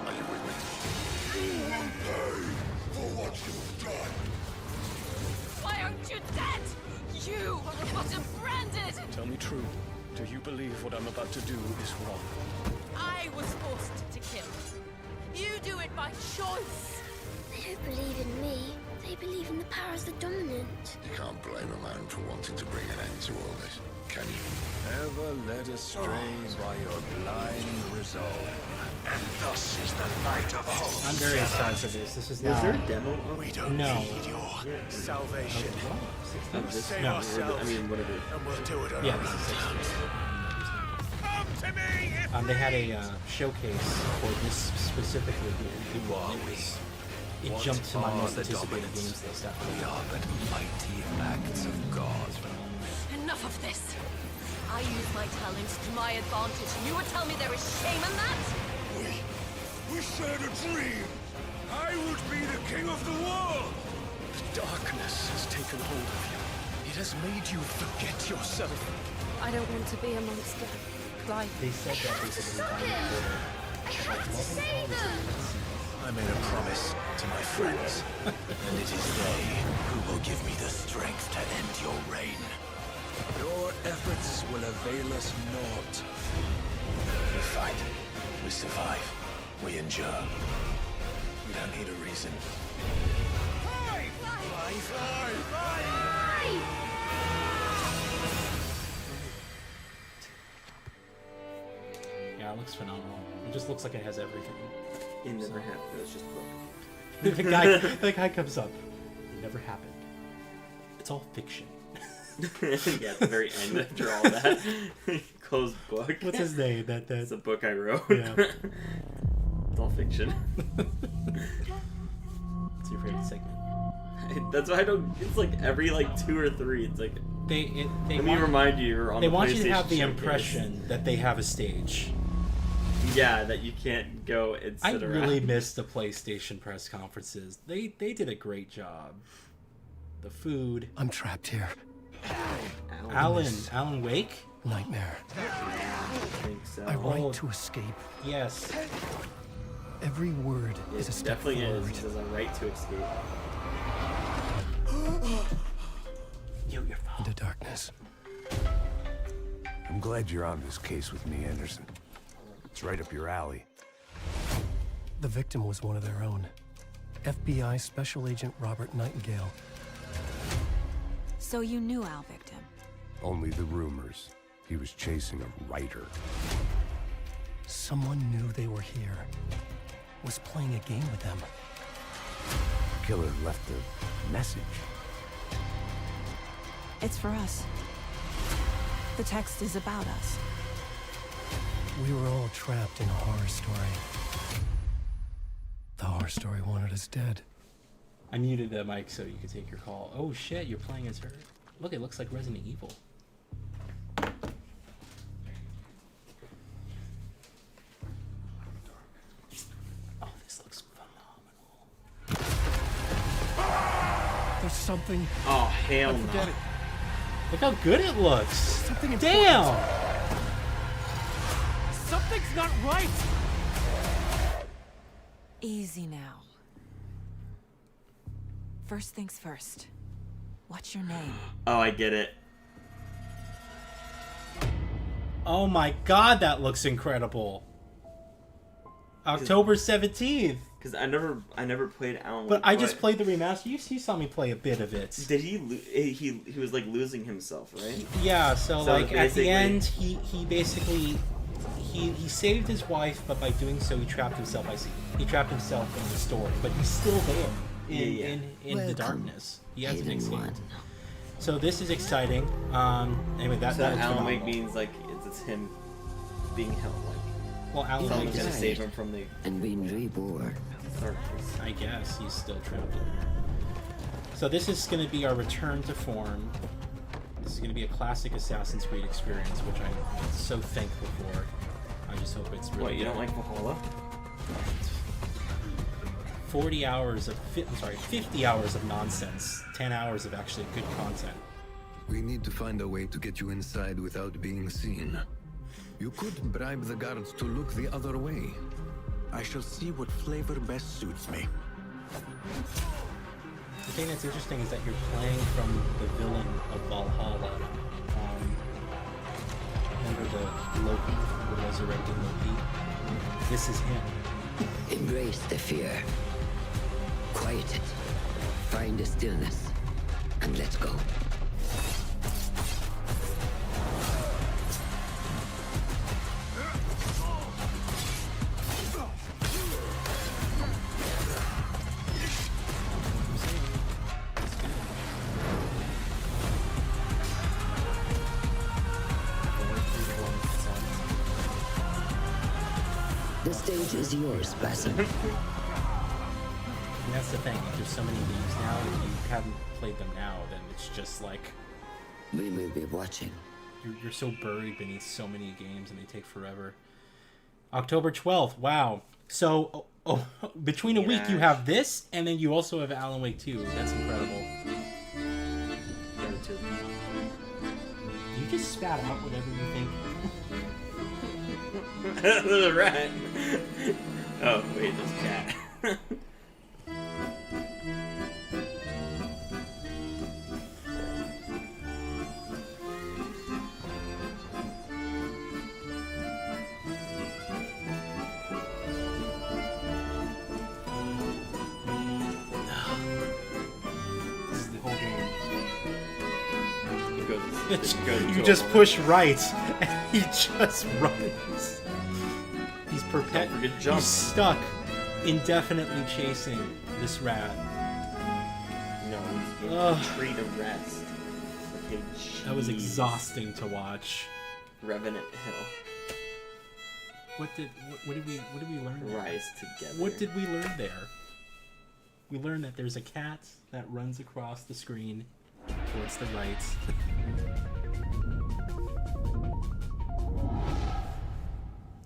Are you with me? You will pay for what you've done. Why aren't you dead? You are but branded. Tell me true. Do you believe what I'm about to do is wrong? I was forced to kill. You do it by choice. They don't believe in me. They believe in the powers that dominant. You can't blame a man for wanting to bring an end to all this, can you? Ever led astray by your blind resolve. And thus is the light of hope. I'm very excited for this. This is now... Is there a demo? We don't need your salvation. Save No. ourselves, I mean, whatever. and we'll do it Yeah, alone. this is 16. Come to me if They had a showcase for this specifically. It jumped to my most anticipated games list after We are but mighty acts of God. Enough of this. I use my talents to my advantage. You would tell me there is shame in that? We shared a dream. I would be the king of the world. The darkness has taken hold of you. It has made you forget yourself. I don't want to be a monster. Like, They said that basically Stop it! I have to save them! I made a promise to my friends, and it is they who will give me the strength to end your reign. Your efforts will avail us naught. We fight, we survive, we endure. We don't need a reason. Yeah, it looks phenomenal. It just looks like it has everything. It never happened. It was just broken. the guy comes up. It never happened. It's all fiction. Yeah, at the very end after all that. Closed book. What's his name? It's a book I wrote. Yeah. It's all fiction. What's your favorite segment? That's why I don't. It's like every like 2 or 3. It's like They let me remind you. You're on They the want you to PlayStation have the showcase. impression that they have a stage. Yeah, that you can't go and I sit around. really miss the PlayStation press conferences. They did a great job. The food. I'm trapped here. Alan Wake? Nightmare. I think so. I right to escape. Yes. Every word It is a step definitely forward. is. It says a right to escape. Your fault. Into darkness. I'm glad you're on this case with me, Anderson. It's right up your alley. The victim was one of their own. FBI Special Agent Robert Nightingale. So you knew Al Victim? Only the rumors. He was chasing a writer. Someone knew they were here. Was playing a game with them. Killer left a message. It's for us. The text is about us. We were all trapped in a horror story. The horror story wanted us dead. I muted the mic so you could take your call. Oh shit, you're playing as her. Look, it looks like Resident Evil. Oh, this looks phenomenal. There's something. Oh, hell no. Forget it. Look how good it looks. Something Damn! Something's not right! Easy now. First things first. What's your name? Oh, I get it. Oh my god, that looks incredible. October 17th. Because I never played Alan But Wake. I just played the remaster. You saw me play a bit of it. Did he was like losing himself, right? Yeah, so like at the basically- end, he basically he saved his wife, but by doing so, he trapped himself. He trapped himself in the story, but he's still there in the Welcome, darkness. He hasn't hidden escaped. one. So this is exciting. Anyway, that So that looks Alan phenomenal. Wake means like it's him being held like. Well, Alan someone's Wake gonna is- save him from the and being reborn. darkness. I guess he's still trapped in there. So this is going to be our return to form. This is going to be a classic Assassin's Creed experience, which I'm so thankful for. I just hope it's really What, you don't good. like Valhalla? 40 hours of 50 hours of nonsense, 10 hours of actually good content. We need to find a way to get you inside without being seen. You could bribe the guards to look the other way. I shall see what flavor best suits me. The thing that's interesting is that you're playing from the villain of Valhalla. Remember the Loki, the resurrected Loki? This is him. Embrace the fear. Quiet it. Find the stillness. And let's go. The stage is yours, Basim. And that's the thing, like, there's so many games now, if you haven't played them now, then it's just like... We will be watching. You're so buried beneath so many games and they take forever. October 12th, wow. So, between a week you have this, and then you also have Alan Wake 2. That's incredible. You just spat out whatever you think. There's a rat. Oh, wait, there's a cat. This is the whole game. You You just push right, and he just runs. He's He's stuck indefinitely chasing this rat. No, he's in Ugh. a tree to rest. Okay, That was jeez. exhausting to watch. Revenant Hill. What did we learn there? Rise together. What did we learn there? We learned that there's a cat that runs across the screen towards the right.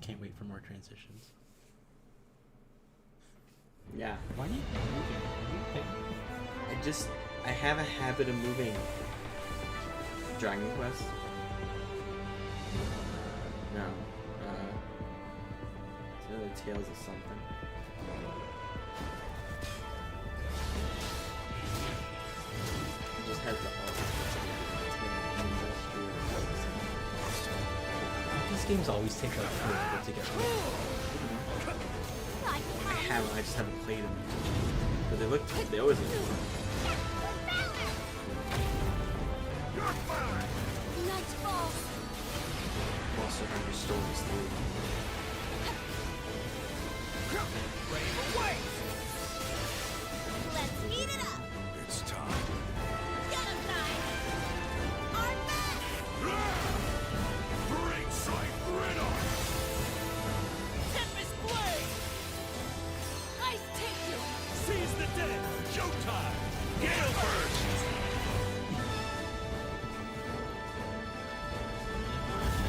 can't wait for more transitions. Yeah. Why do you keep moving? I have a habit of moving. Dragon Quest? No. It's really Tales of something. It just has the These games always take like forever to get through. I just haven't played them. But they always look good. Nightfall. Also have your stories through. Let's heat it up. It's time. Get him, guys. Our best. Great sight, Riddle! Tempest Blade. Ice Taker. Seize the dead! Showtime! Gale Burst!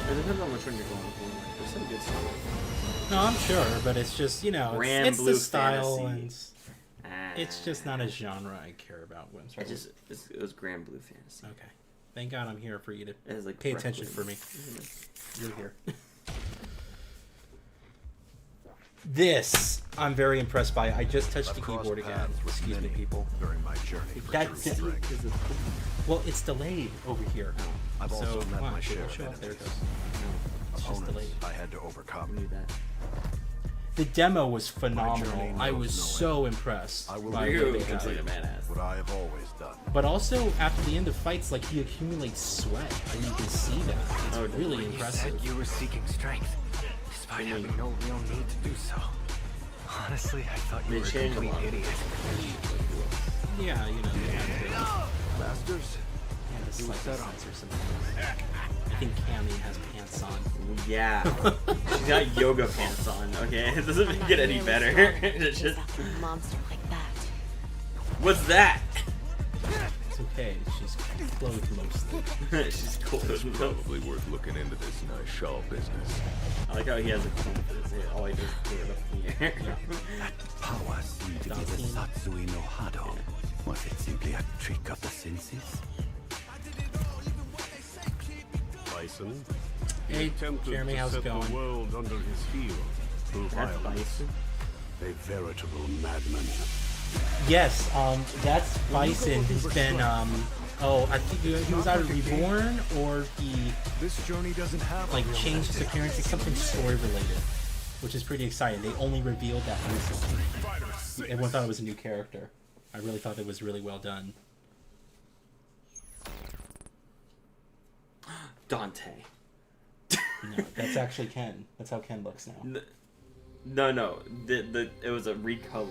It depends on which one you're going for. There's some good stuff. No, I'm sure, but it's just, you know, Grand it's blue the style, fantasy. and it's just not a genre I care about. When It was Grand Blue Fantasy. Okay. Thank God I'm here for you to It has, like, pay attention for me. breakfast. You're here. This I'm very impressed by. I just touched the keyboard again. Excuse me, people. During my journey for true strength. Well, it's delayed over here. I've so, also met wow, my it share will of show up. There it enemies. goes. It's just delayed. I had to overcome. Knew that. The demo was phenomenal. I was so impressed by what they had. What I have always done. But also, after the end of fights, like, he accumulates sweat, and you can see that. It's really impressive. You said you were seeking strength, despite having no real need to do so. Honestly, I thought you were a complete idiot. Yeah, you know, they had to. Masters? Yeah, the slight sense or something. I think Cammy has pants on. Yeah. She's got yoga pants on, okay? It doesn't make it any better. It's just... A monster like that. What's that? It's okay, she's clothed mostly. She's clothed. It's probably worth looking into this nice shawl business. I like how he has a clean for this. All he does is clear it up in the air. That power seemed to be the Satsui no Hado. Was it simply a trick of the senses? Bison. Hey, Jeremy, how's it going? The world under his heel through violence. A veritable madman. Yes, that's Bison. He's been, I think he was either reborn or he, This journey doesn't have like, changed his appearance. It's something story related, which is pretty exciting. They only revealed that recently. Everyone thought it was a new character. I really thought it was really well done. Dante. No, that's actually Ken. That's how Ken looks now. No. It was a recolor.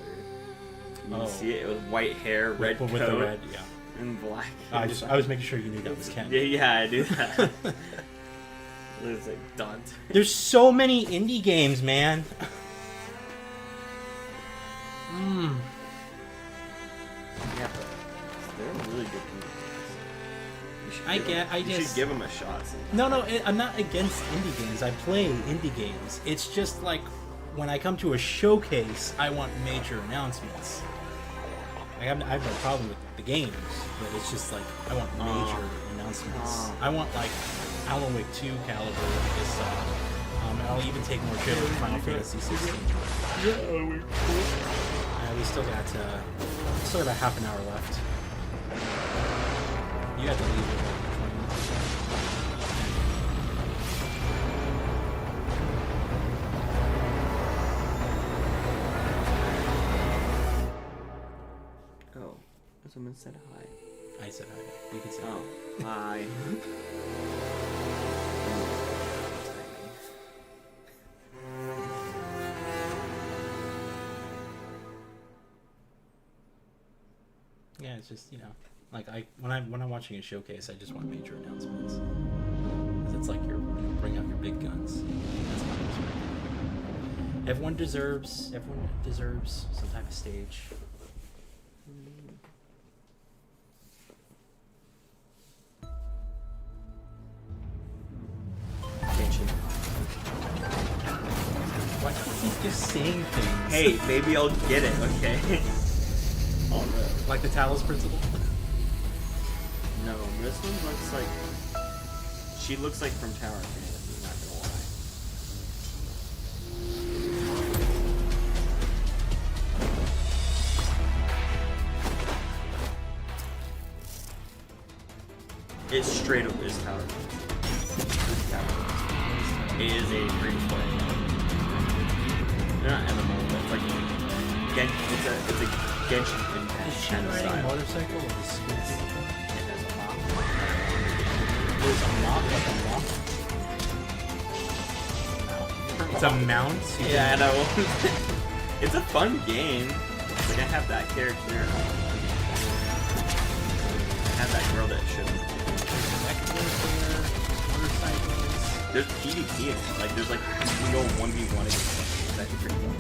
You can see it. It was white hair, red coat, with the red, yeah, and black. I was making sure you knew that was Ken. Yeah, I knew that. It looks like Dante. There's so many indie games, man. Yeah, but they're really good games. You should give them a shot. No, I'm not against indie games. I play indie games. It's just like when I come to a showcase, I want major announcements. I have no problem with the games, but it's just like I want major announcements. I want like Alan Wake 2 caliber of this. I'll even take more shit with Final Fantasy 16. We still got about half an hour left. You have to leave it. Oh, someone said hi. I said hi. You can say hi. Yeah, it's just, you know, like when I'm watching a showcase, I just want major announcements. Because it's like bring out your big guns. That's my perspective. Everyone deserves some type of stage. saying things. Hey, maybe I'll get it, okay? Oh, no. Like the Talos principle? No, this one looks like... She looks like from Tower of Fantasy, not gonna lie. It straight up is Tower of Fantasy. It is a free-to-play. They're not MMO, but it's like... It's a Genshin Impact Is she kind of riding a style. motorcycle with a scooter? It has a mop. There's a mop, like a mop. It's a mount. Yeah, I know. It's a fun game. Like, I have that character. I have that girl that shouldn't. There's PvP in it. Like, there's like, you can go 1v1 against them. It's actually pretty fun.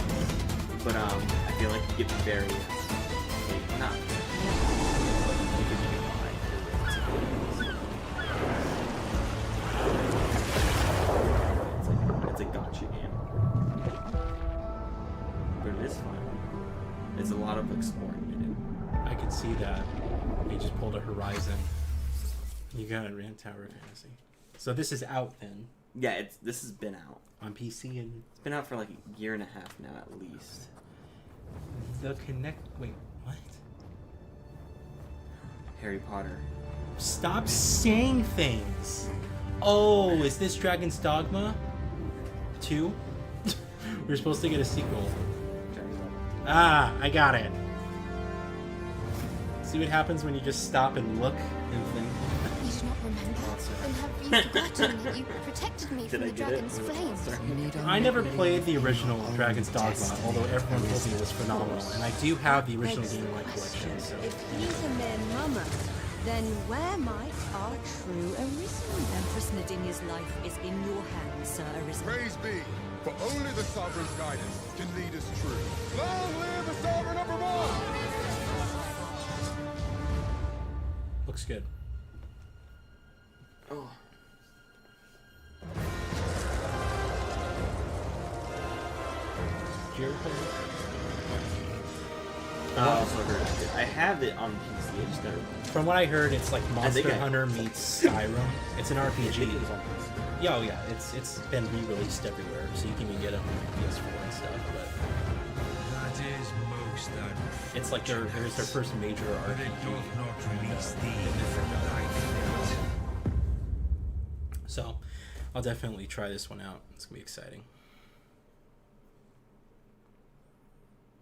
But, I feel like you get very, not. It's a gotcha game. But it is fun. It's a lot of exploring to do. I can see that. They just pulled a Horizon. You got it, ran Tower of Fantasy. So this is out then. Yeah, this has been out. On PC and... It's been out for like a year and a half now at least. The Connect... Wait, what? Harry Potter. Stop saying things! Oh, is this Dragon's Dogma 2? We're supposed to get a sequel. Ah, I got it. See what happens when you just stop and look and think. You do not remember, and have you forgotten that you protected me from the dragon's flames? I never played the original Dragon's Dogma, although everyone told me it was phenomenal, and I do have the original Game Boy collection. So. If he's a mere mummer, then where might our true Arisen? Empress Nadinia's life is in your hands, Sir Arisen. Praise be, for only the Sovereign's guidance can lead us true. Long live the Sovereign of Vermont! Looks good. Oh. Also heard of it. I have it on PC. I just never. From what I heard, it's like Monster Hunter meets Skyrim. It's an RPG. Yeah, oh yeah, it's been re-released everywhere, so you can even get it on PS4 and stuff. But that is most it's like their first major RPG. So, I'll definitely try this one out. It's gonna be exciting.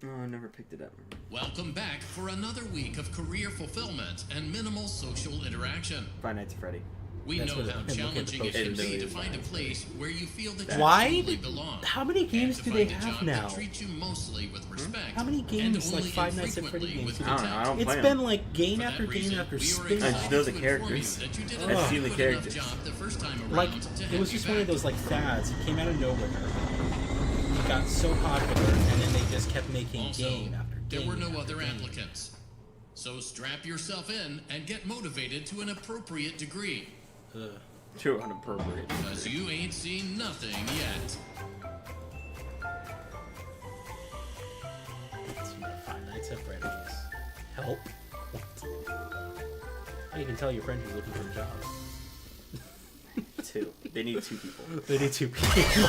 Oh, I never picked it up. Welcome back for another week of career fulfillment and minimal social interaction. Five Nights at Freddy. We know how challenging it can be to find a place where you feel that you truly belong. How many games do they have now? Treat you mostly with respect. How many games, like Five Nights at Freddy games? I don't know. I don't play It's been like game after game after spin. I just know the characters. I've seen the characters. Like it was just one of those like fads. It came out of nowhere. It got so popular, and then they just kept making game after game. There were no other applicants. So strap yourself in and get motivated to an appropriate degree. Too inappropriate. Because you ain't seen nothing yet. Five Nights at Freddy's. Help? How you can tell your friend who's looking for a job? Two. They need two people. They need two people.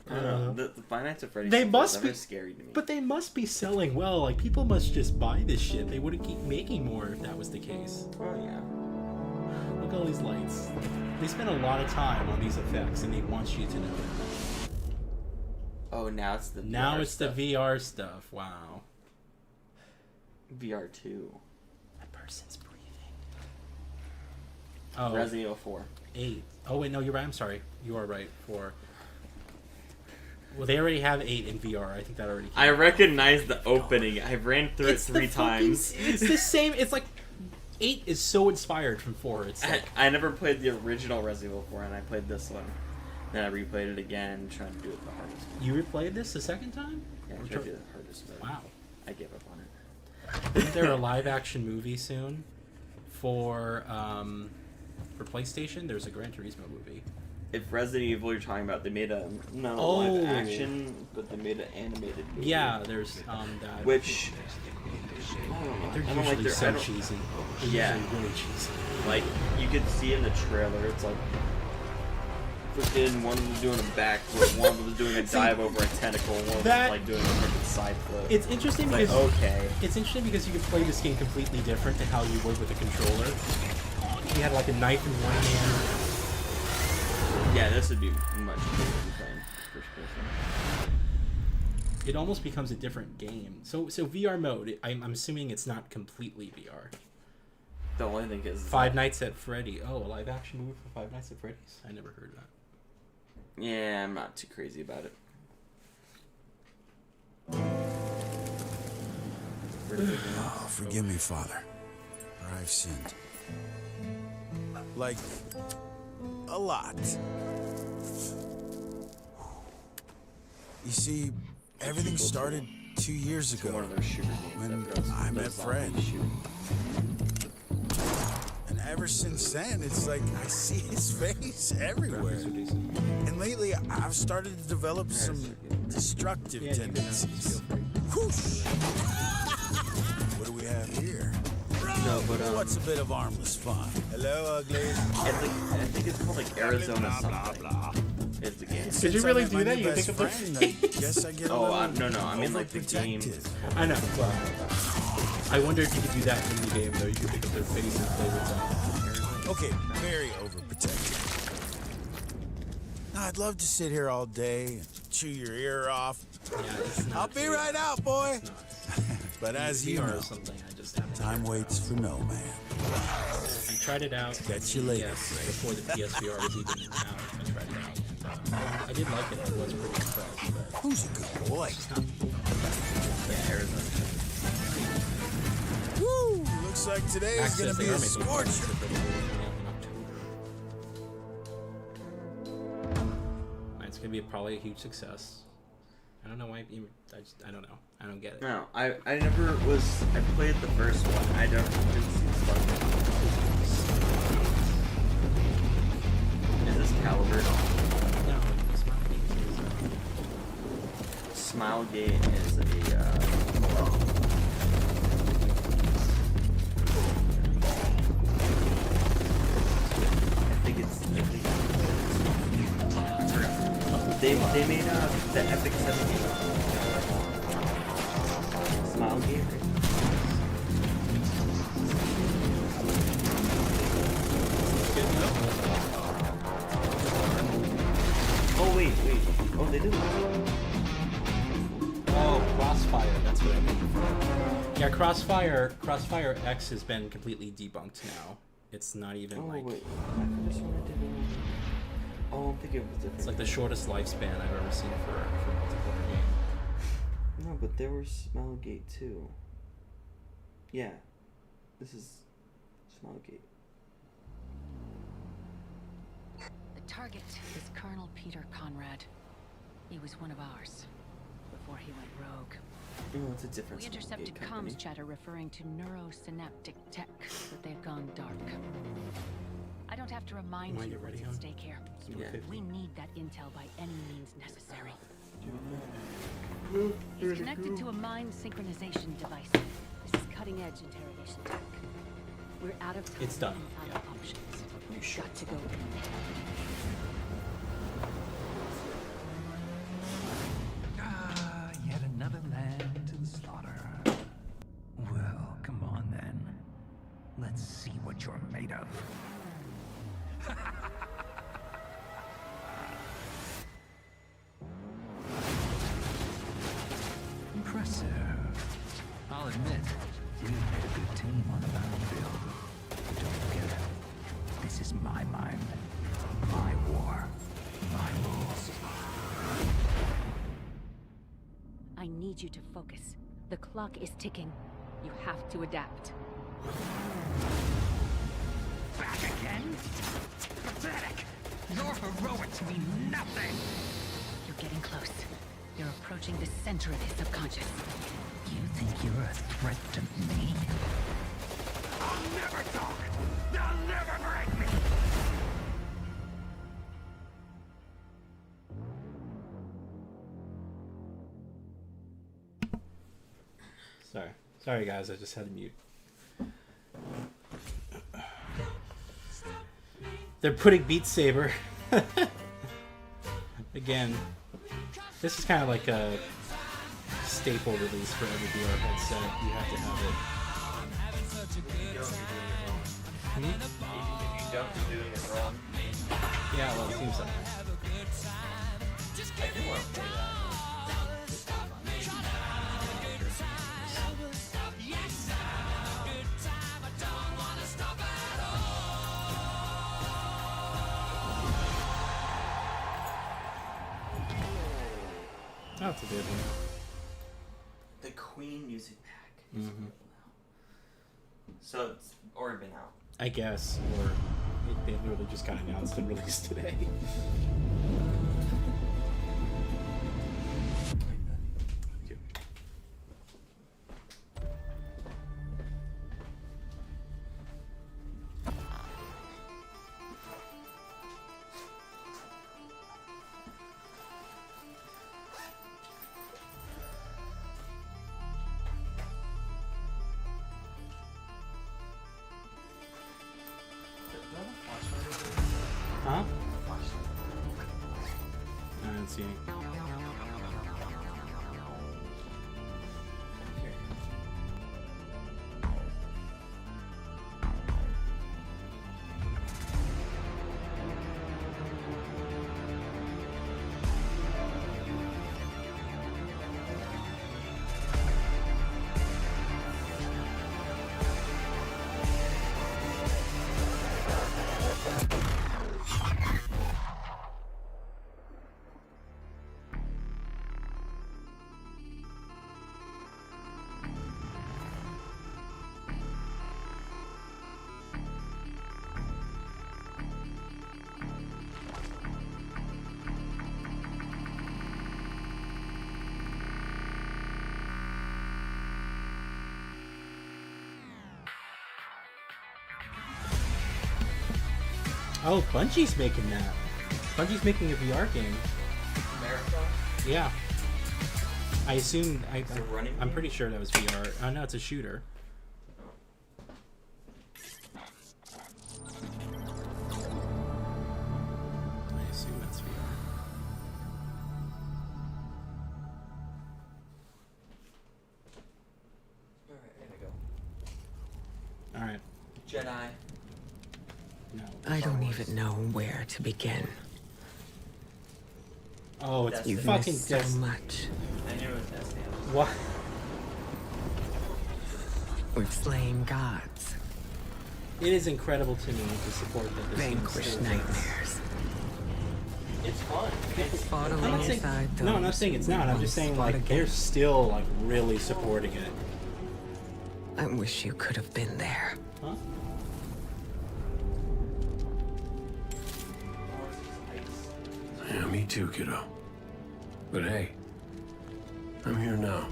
I don't know. The Five Nights at Freddy's. They must be scary to me. But they must be selling well. Like people must just buy this shit. They wouldn't keep making more if that was the case. Oh yeah. Look at all these lights. They spend a lot of time on these effects, and they want you to know it. Oh, now it's the the VR stuff. Wow. VR 2. That person's breathing. Oh. Resident Evil 4. 8. Oh wait, no, you're right. I'm sorry. You are right. 4. Well, they already have 8 in VR. I think that already came I recognize the opening. I ran through it 3 times. It's the same. It's like 8 is so inspired from 4. It's like I never played the original Resident Evil 4, and I played this one. Then I replayed it again, trying to do it the hardest way. You replayed this the second time? Yeah, I tried to do the hardest way. Wow. I gave up on it. Isn't there a live-action movie soon for PlayStation? There's a Gran Turismo movie. if Resident Evil you're talking about, they made a not a live action, but they made an animated movie. Yeah, there's that. Which They're I don't usually like so cheesy. They're usually really cheesy. Like you could see in the trailer, it's like freaking one was doing a backflip, one was doing a dive over a tentacle, one was like doing a freaking side flip. It's interesting It's because like, okay. It's interesting because you can play this game completely different to how you would with a controller. You had like a knife in one hand. Yeah, this would be much easier than playing first person. It almost becomes a different game. So VR mode, I'm assuming it's not completely VR. The only thing is Five Nights at Freddy. Oh, a live action movie for Five Nights at Freddy's? I never heard of that. Yeah, I'm not too crazy about it. Oh, forgive me, Father, for I've sinned. Like, a lot. You see, everything started 2 years ago when I met Fred. And ever since then, it's like I see his face everywhere. And lately, I've started to develop some destructive tendencies. Whoosh! What do we have here? No, but what's a bit of armless fun? Hello, ugly. I think it's called like Arizona something. Is the game? Did you really do that? You think of this? Guess I get a no, I mean like the game. I know. Well, I wonder if you could do that in the game though. You could pick up their face and play with them. Okay, very overprotective. Now, I'd love to sit here all day and chew your ear off. Yeah, I'll be right out, boy. But as you know, time waits for no man. I tried it out. Catch you later. Before the PSVR was even out, I tried it out. I did like it. I was pretty impressed. But who's a good boy? Yeah, Arizona. Woo! Looks like today is gonna be a scorcher. It's gonna be probably a huge success. I don't know why. I don't know. I don't get it. No, I never was. I played the first one. I didn't see the stuff. Is this Caliber? No, Smilegate is a. I think it's. They made the Epic 17. Smilegate. Oh wait. Oh, they didn't. Oh, Crossfire. That's what I mean. Yeah, Crossfire X has been completely debunked now. It's not even like. Wait. I just wanted to. Oh, I'm thinking it was different. It's like the shortest lifespan I've ever seen for a multiplayer game. No, but there was Smilegate too. Yeah. This is Smilegate. The target is Colonel Peter Conrad. He was one of ours before he went rogue. Oh, it's a different We intercepted comms chatter referring to neurosynaptic tech, but they've gone dark. I don't have to remind you what's at stake here. Yeah. We need that intel by any means necessary. He's connected to a mind synchronization device. This is cutting-edge interrogation tech. We're out of time. It's done. Out of options. We've got to go in. Yet another lamb to the slaughter. Well, come on then. Let's see what you're made of. Impressive. I'll admit, you made a good team on the battlefield. But don't forget, this is my mind, my war, my rules. I need you to focus. The clock is ticking. You have to adapt. Back again? Pathetic! Your heroics mean nothing! You're getting close. You're approaching the center of his subconscious. You think you're a threat to me? I'll never talk! They'll never break me! Sorry guys, I just had to mute. They're putting Beat Saber. Again, this is kind of like a staple release for every VR headset. You have to have it. If you don't do it wrong. Yeah, well, it seems like I do want to play that. That's a good one. The Queen music pack is Mm-hmm. So it's already been out. I guess, or they literally just got announced and released today. Huh? I didn't see any. Oh, Bungie's making that. Bungie's making a VR game. Marathon? Yeah. I assume running I'm game? pretty sure that was VR. Oh no, it's a shooter. I assume that's VR. Alright, there we go. All right. Jedi. No. I don't even know where to begin. Oh, it's You've fucking missed so much. I knew it was Destiny. What? We've slain gods. It is incredible to me to support that this game Vanquish still nightmares. It's fun. It's Fought I'm not saying, alongside no, I'm not those saying it's we not. I'm once just saying fought like they're against. still like really supporting it. I wish you could have been there. Huh? Yeah, me too, kiddo. But hey, I'm here now.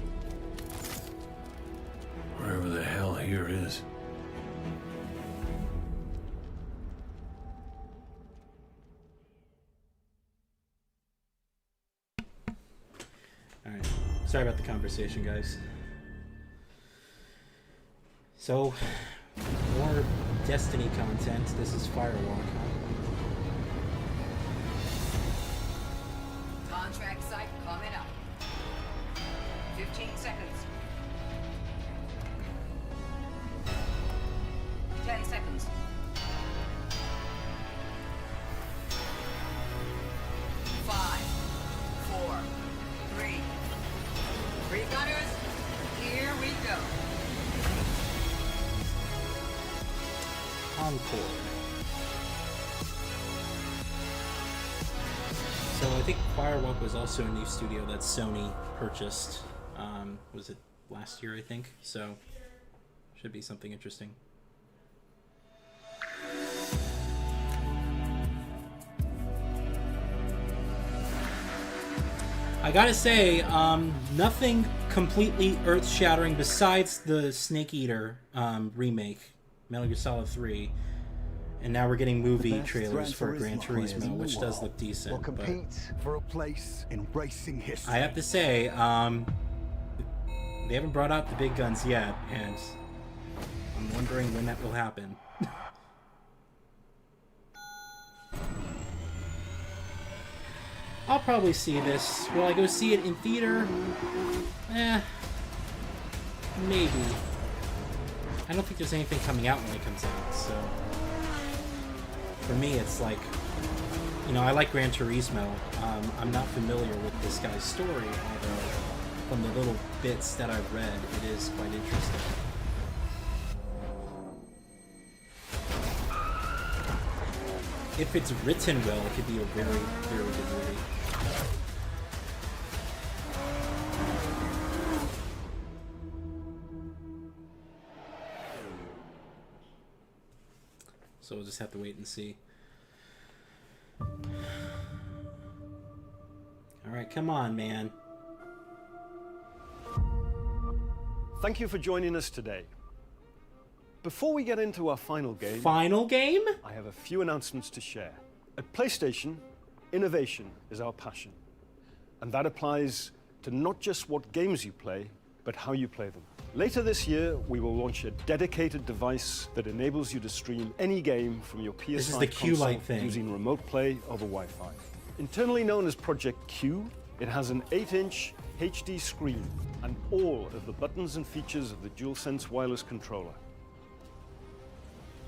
Wherever the hell here is. Alright. Sorry about the conversation, guys. So, more Destiny content. This is Firewalk. Contract site coming up. 15 seconds. 10 seconds. 5, 4, 3. Three gunners. Here we go. Encore. So I think Firewalk was also a new studio that Sony purchased. Was it last year, I think? So should be something interesting. I gotta say, nothing completely earth-shattering besides the Snake Eater remake, Metal Gear Solid 3. And now we're getting movie trailers for Gran Turismo, which does look decent. Will compete for a place in racing history. I have to say, They haven't brought out the big guns yet, and I'm wondering when that will happen. I'll probably see this. Will I go see it in theater? Maybe. I don't think there's anything coming out when it comes out, so... For me, it's like... You know, I like Gran Turismo. I'm not familiar with this guy's story, although from the little bits that I've read, it is quite interesting. If it's written well, it could be a very, very good movie. So we'll just have to wait and see. Alright, come on, man. Thank you for joining us today. Before we get into our final game... Final game? I have a few announcements to share. At PlayStation, innovation is our passion. And that applies to not just what games you play, but how you play them. Later this year, we will launch a dedicated device that enables you to stream any game from your PS5 This is the Q-Lite thing. using remote play over Wi-Fi. Internally known as Project Q, it has an 8-inch HD screen and all of the buttons and features of the DualSense wireless controller.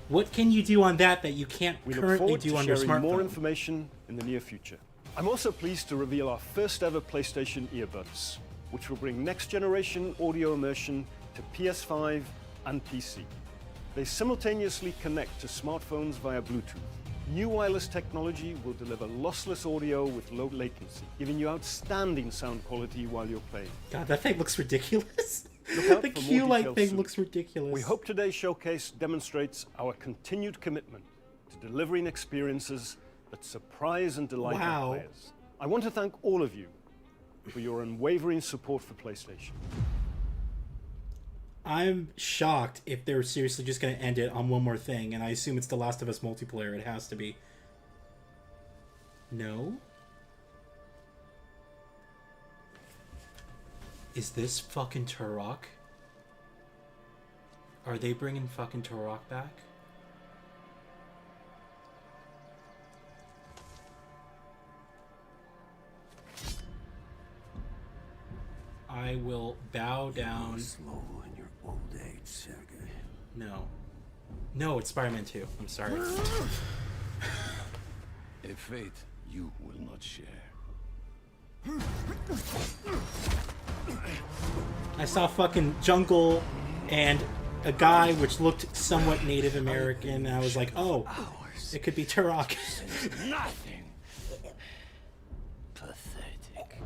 What can you do on that you can't we look currently forward do to on your sharing smartphone? more information in the near future. I'm also pleased to reveal our first ever PlayStation earbuds, which will bring next generation audio immersion to PS5 and PC. They simultaneously connect to smartphones via Bluetooth. New wireless technology will deliver lossless audio with low latency, giving you outstanding sound quality while you're playing. God, that thing looks ridiculous. Look out The for more Q-Lite details thing soon. looks ridiculous. We hope today's showcase demonstrates our continued commitment to delivering experiences that surprise and delight our players. I want to thank all of you for your unwavering support for PlayStation. I'm shocked if they're seriously just going to end it on one more thing, and I assume it's The Last of Us multiplayer. It has to be. No? Is this fucking Turok? Are they bringing fucking Turok back? I will bow down. Slow in your old age, Sergei. No. No, it's Spider-Man 2. I'm sorry. A fate you will not share. I saw fucking jungle and a guy which looked somewhat Native American, and I was like, oh, it could be Turok. Nothing. Pathetic.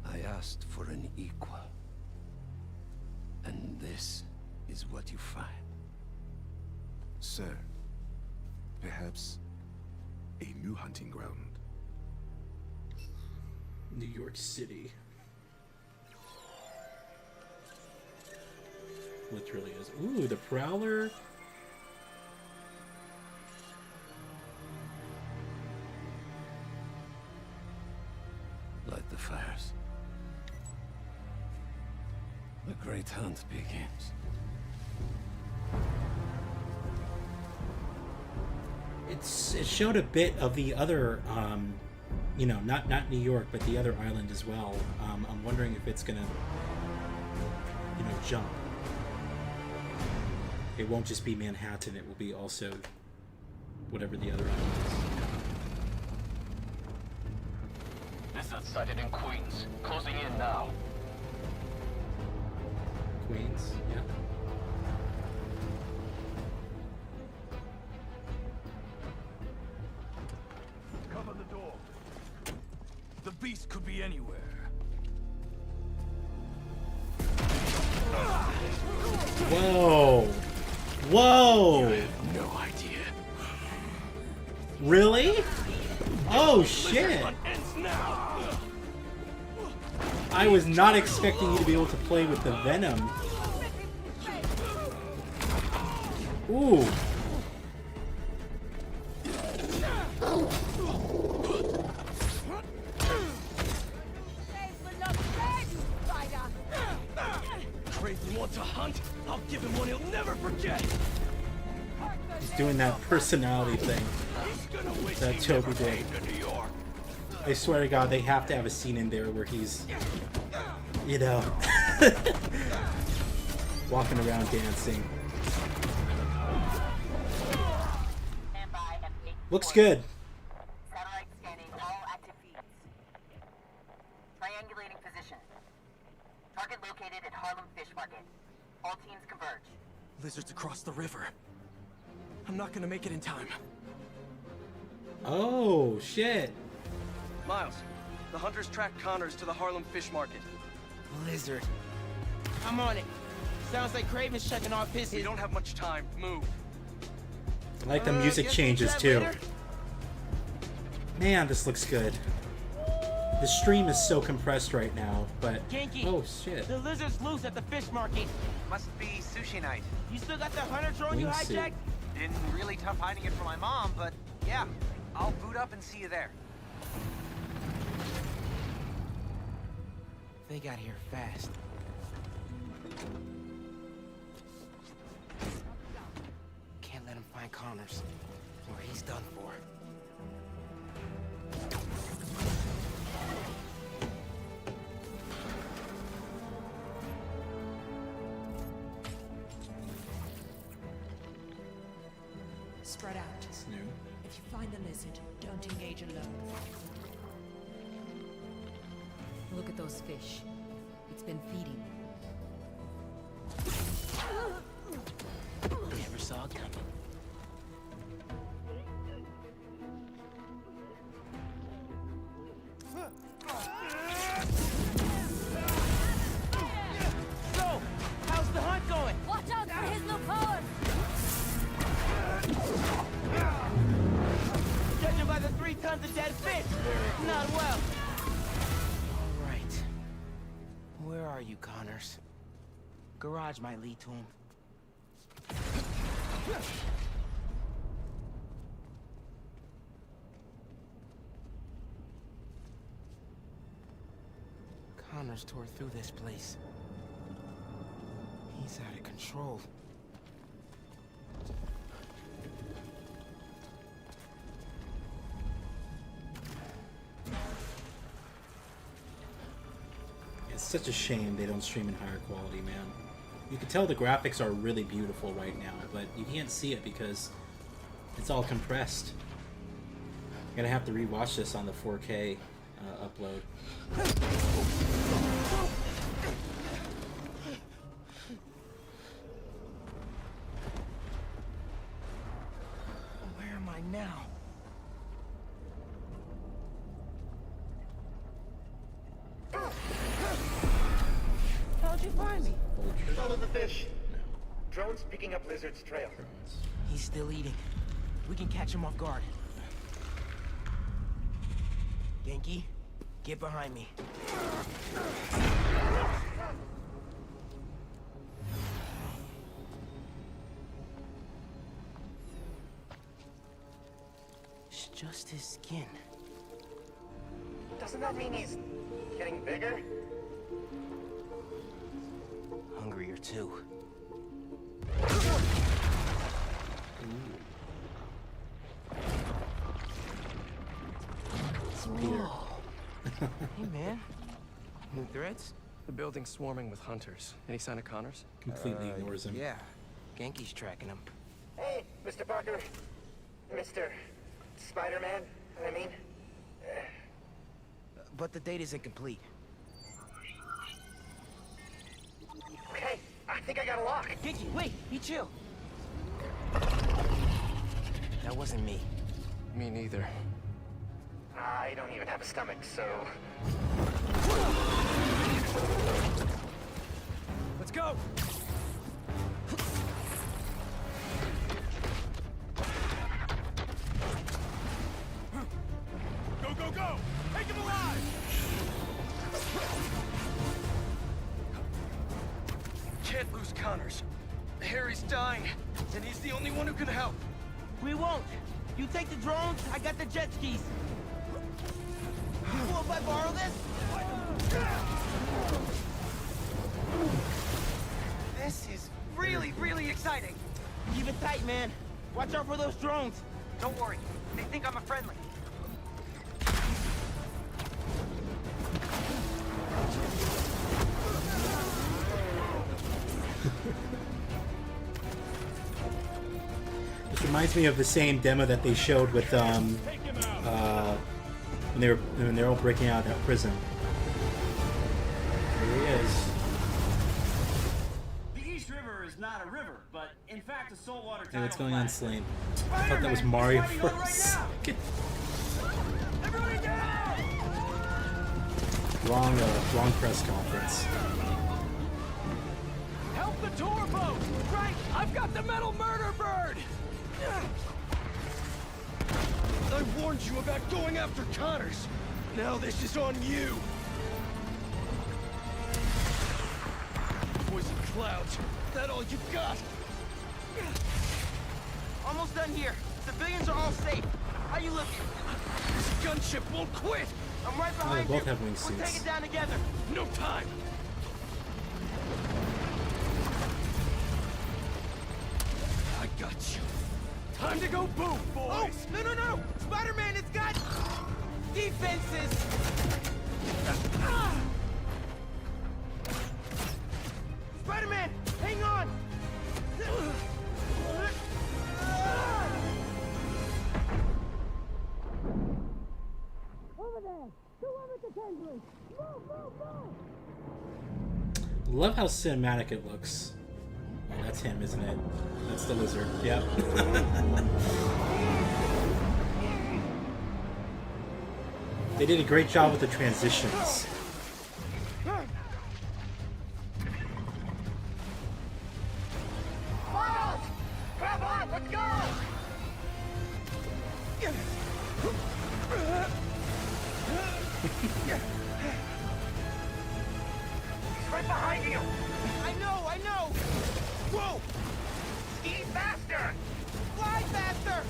I asked for an equal. And this is what you find. Sir, perhaps a new hunting ground. New York City. Literally is. Ooh, the Prowler. Light the fires. The great hunt begins. It showed a bit of the other, you know, not New York, but the other island as well. I'm wondering if it's gonna, you know, jump. It won't just be Manhattan. It will be also whatever the other island is. Method sighted in Queens. Closing in now. Queens, yeah. Cover the door. The beast could be anywhere. Whoa! Whoa! You have no idea. Really? Oh shit! I was not expecting you to be able to play with the Venom. Ooh. Craven wants a hunt? I'll give him one he'll never forget. He's doing that personality thing that Toby did. I swear to God, they have to have a scene in there where he's, you know, walking around dancing. Looks good. Satellite scanning all active feeds. Triangulating position. Target located at Harlem Fish Market. All teams converge. Lizards across the river. I'm not gonna make it in time. Oh, shit. Miles, the hunters tracked Connors to the Harlem Fish Market. Lizard. I'm on it. Sounds like Craven's checking off his... We don't have much time. Move. I like the music changes too. Man, this looks good. The stream is so compressed right now, but Genki, oh shit. The lizard's loose at the fish market. Must be sushi night. You still got the hunter drone you hijacked? Been really tough hiding it from my mom, but yeah, I'll boot up and see you there. They got here fast. Can't let him find Connors, or he's done for. Spread out. It's new. If you find the lizard, don't engage alone. Look at those fish. It's been feeding. Never saw it coming. So, how's the hunt going? Watch out for his new powers! Judging by the 3 tons of dead fish, not well. All right. Where are you, Connors? Garage might lead to him. Connors tore through this place. He's out of control. It's such a shame they don't stream in higher quality, man. You can tell the graphics are really beautiful right now, but you can't see it because it's all compressed. I'm gonna have to rewatch this on the 4K upload. Where am I now? How'd you find me? Follow the fish. Drone's picking up Lizard's trail. He's still eating. We can catch him off guard. Genki, get behind me. It's just his skin. Doesn't that mean he's getting bigger? Hungrier too. Hey man, new threats? The building's swarming with hunters. Any sign of Connors? Completely ignores him. Yeah, Genki's tracking him. Hey, Mr. Parker. Mr. Spider-Man, I mean. But the data's incomplete. Okay, I think I got a lock. Genki, wait, be chill. That wasn't me. Me neither. I don't even have a stomach, so... Let's go! Go, go, go! Take him alive! Can't lose Connors. Harry's dying, and he's the only one who can help. We won't. You take the drones, I got the jet skis. Cool if I borrow this? This is really exciting. Keep it tight, man. Watch out for those drones. Don't worry. They think I'm a friendly. This reminds me of the same demo that they showed with when they were all breaking out of that prison. There he is. The East River is not a river, but in fact a saltwater Hey, what's tidal going on, flat. Slane? I thought that was Mario for a second. Wrong press conference. Help the tour boat! Frank, I've got the metal murder bird! I warned you about going after Connors. Now this is on you. Poison clouds. That all you got? Almost done here. Civilians are all safe. How you looking? This gunship won't quit. I'm right Oh, they behind both you. have We'll wingsuits. take it down together. No time. I got you. Time to go boom, boys. Oh, no. Spider-Man, it's got defenses. Spider-Man, hang on. Over there. Whoever the tendrils. Move. Love how cinematic it looks. Oh, that's him, isn't it? That's the lizard. Yep. They did a great job with the transitions. Come on, let's go! He's right behind you. I know. Whoa. Ski faster. Fly faster.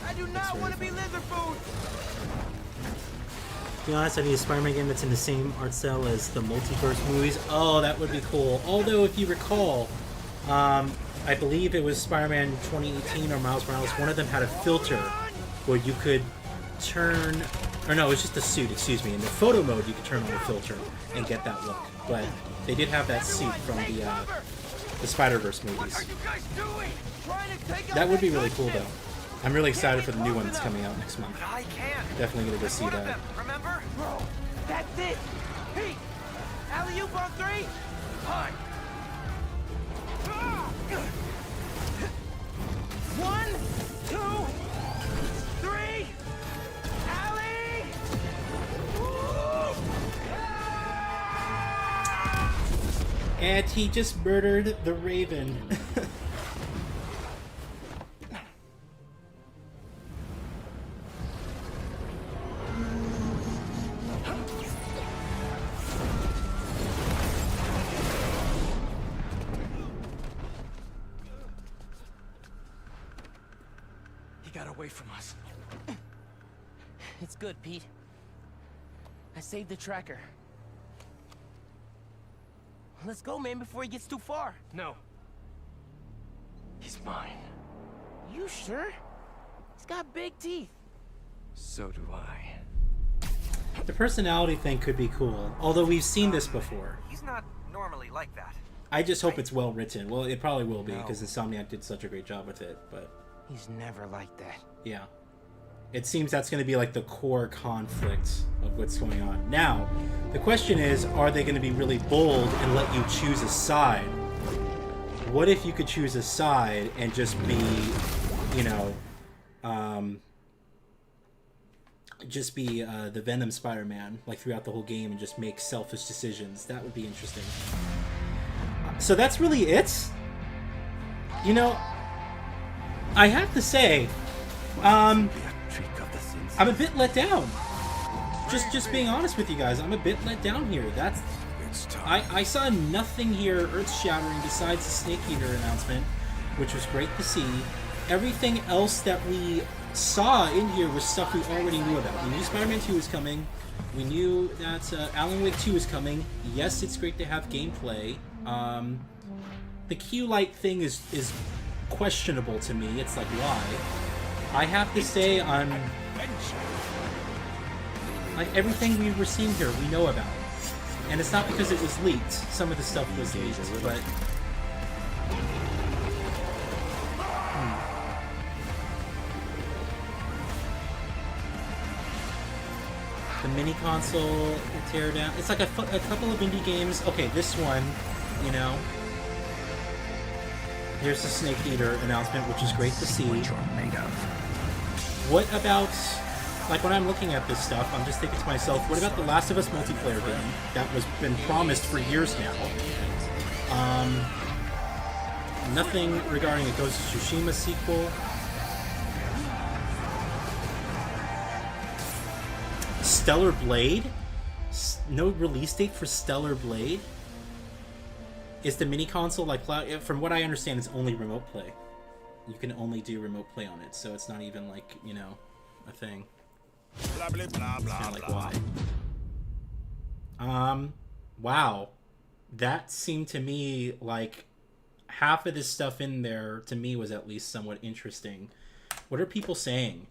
I do not want to be lizard food. To be honest, I need a Spider-Man game that's in the same art style as the multiverse movies. Oh, that would be cool. Although, if you recall, I believe it was Spider-Man 2018 or Miles Morales, one of them had a filter where you could turn... Or no, it was just the suit, excuse me. In the photo mode, you could turn on the filter and get that look. But they did have that suit from the Spider-Verse movies. That would be really cool, though. I'm really excited for the new one that's coming out next month. I can't. Definitely gonna go see that. Remember? Bro, that's it. Pete, alley-oop on 3. Fine. 1, 2, 3. Alley. And he just murdered the Raven. He got away from us. It's good, Pete. I saved the tracker. Let's go, man, before he gets too far. No. He's mine. You sure? He's got big teeth. So do I. The personality thing could be cool, although we've seen this before. He's not normally like that. I just hope it's well written. Well, it probably will be, because Insomniac did such a great job with it, but... He's never like that. Yeah. It seems that's going to be like the core conflict of what's going on. Now, the question is, are they going to be really bold and let you choose a side? What if you could choose a side and just be, you know, the Venom Spider-Man, like throughout the whole game, and just make selfish decisions? That would be interesting. So that's really it? You know, I have to say, I'm a bit let down. just being honest with you guys, I'm a bit let down here. That's I saw nothing here earth-shattering besides the Snake Eater announcement, which was great to see. Everything else that we saw in here was stuff we already knew about. We knew Spider-Man 2 was coming. We knew that Alan Wake 2 is coming. Yes, it's great to have gameplay. The Q-Light thing is questionable to me. It's like, why? I have to say, like, everything we were seeing here, we know about. And it's not because it was leaked. Some of the stuff was leaked, but... The mini console, the teardown. It's like a couple of indie games. Okay, this one, you know. Here's the Snake Eater announcement, which is great to see. What about, like, when I'm looking at this stuff, I'm just thinking to myself, what about the Last of Us multiplayer game that was been promised for years now? Nothing regarding a Ghost of Tsushima sequel. Stellar Blade? No release date for Stellar Blade? Is the mini console like cloud? From what I understand, it's only remote play. You can only do remote play on it, so it's not even like, you know, a thing. Blah blah blah blah Like, blah. why? Wow. That seemed to me like half of this stuff in there to me was at least somewhat interesting. What are people saying?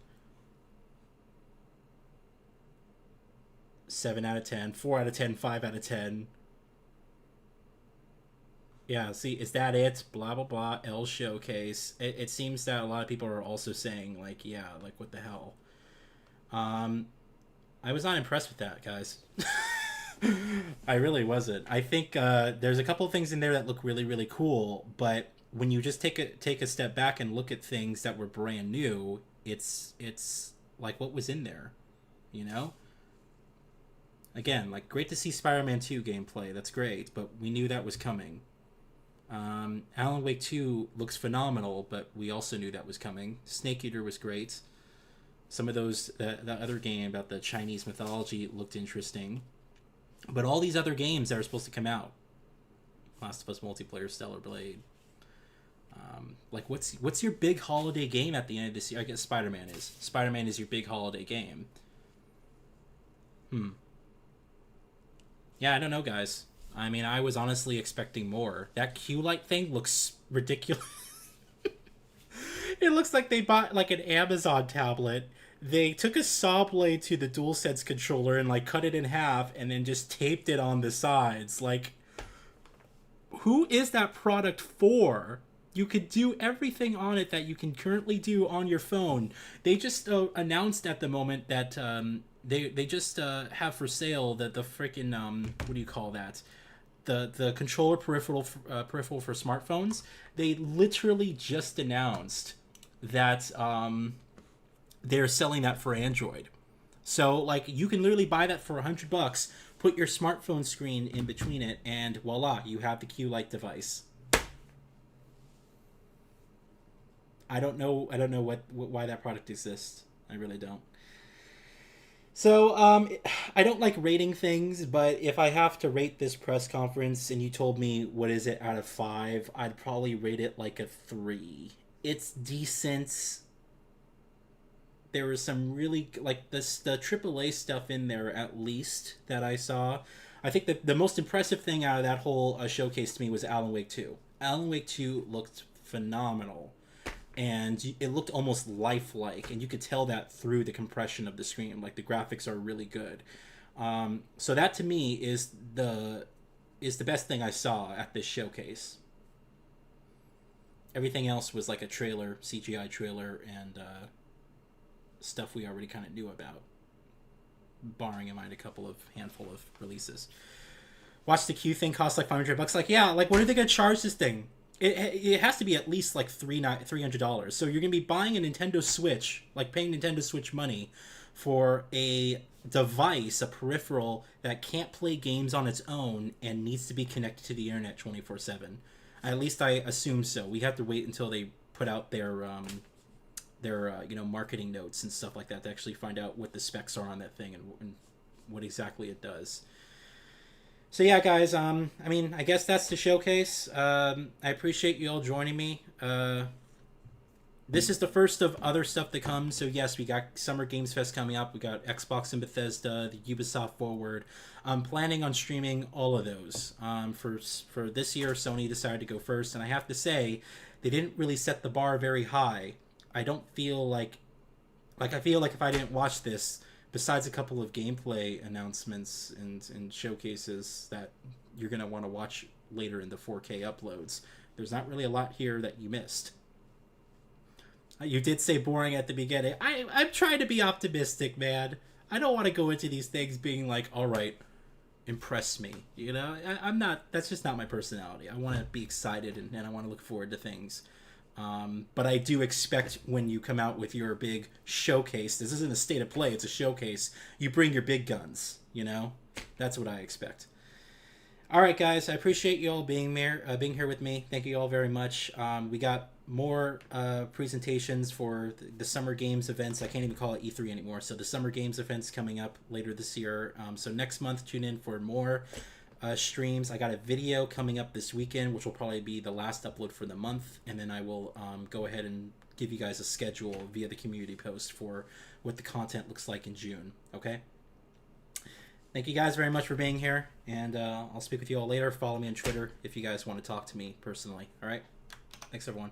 7 out of 10, 4 out of 10, 5 out of 10. Yeah, see, is that it? Blah, blah, blah, L showcase. It seems that a lot of people are also saying, like, yeah, like, what the hell? I was not impressed with that, guys. I really wasn't. I think there's a couple of things in there that look really, really cool, but when you just take a step back and look at things that were brand new, it's like, what was in there, you know? Again, like, great to see Spider-Man 2 gameplay. That's great, but we knew that was coming. Alan Wake 2 looks phenomenal, but we also knew that was coming. Snake Eater was great. Some of those, the other game about the Chinese mythology looked interesting. But all these other games that are supposed to come out, Last of Us multiplayer, Stellar Blade, like, what's your big holiday game at the end of this year? I guess Spider-Man is. Spider-Man is your big holiday game. Yeah, I don't know, guys. I mean, I was honestly expecting more. That Q-Light thing looks ridiculous. It looks like they bought, like, an Amazon tablet. They took a saw blade to the DualSense controller and, like, cut it in half and then just taped it on the sides. Like, who is that product for? You could do everything on it that you can currently do on your phone. They just announced at the moment that they just have for sale the freaking what do you call that? The controller peripheral for smartphones. They literally just announced that they're selling that for Android. So, like, you can literally buy that for $100, put your smartphone screen in between it, and voila, you have the Q-Light device. I don't know why that product exists. I really don't. So, I don't like rating things, but if I have to rate this press conference and you told me what is it out of 5, I'd probably rate it like a 3. It's decent. There was some really, like, the AAA stuff in there, at least, that I saw. I think that the most impressive thing out of that whole showcase to me was Alan Wake 2. Alan Wake 2 looked phenomenal. And it looked almost lifelike, and you could tell that through the compression of the screen. Like, the graphics are really good. So that, to me, is the best thing I saw at this showcase. Everything else was like a trailer, CGI trailer, and stuff we already kind of knew about, barring in mind a handful of releases. Watch the Q thing cost like $500. Like, yeah, like, what are they gonna charge this thing? It has to be at least like $300. So you're gonna be buying a Nintendo Switch, like paying Nintendo Switch money for a device, a peripheral that can't play games on its own and needs to be connected to the internet 24/7. At least I assume so. We have to wait until they put out their marketing notes and stuff like that to actually find out what the specs are on that thing and what exactly it does. So yeah, guys, I mean, I guess that's the showcase. I appreciate you all joining me. This is the first of other stuff that comes. So yes, we got Summer Games Fest coming up. We got Xbox and Bethesda, the Ubisoft Forward. I'm planning on streaming all of those. For this year, Sony decided to go first, and I have to say, they didn't really set the bar very high. I don't feel like I feel like if I didn't watch this, besides a couple of gameplay announcements and showcases that you're gonna want to watch later in the 4K uploads, there's not really a lot here that you missed. You did say boring at the beginning. I'm trying to be optimistic, man. I don't want to go into these things being like, all right, impress me. You know, I'm not. That's just not my personality. I want to be excited and I want to look forward to things. But I do expect when you come out with your big showcase, this isn't a state of play, it's a showcase, you bring your big guns, you know? That's what I expect. All right, guys, I appreciate you all being here with me. Thank you all very much. We got more presentations for the Summer Games events. I can't even call it E3 anymore. So the Summer Games events coming up later this year. So next month, tune in for more streams. I got a video coming up this weekend, which will probably be the last upload for the month. And then I will go ahead and give you guys a schedule via the community post for what the content looks like in June. Okay? Thank you guys very much for being here, and I'll speak with you all later. Follow me on Twitter if you guys want to talk to me personally. All right? Thanks, everyone.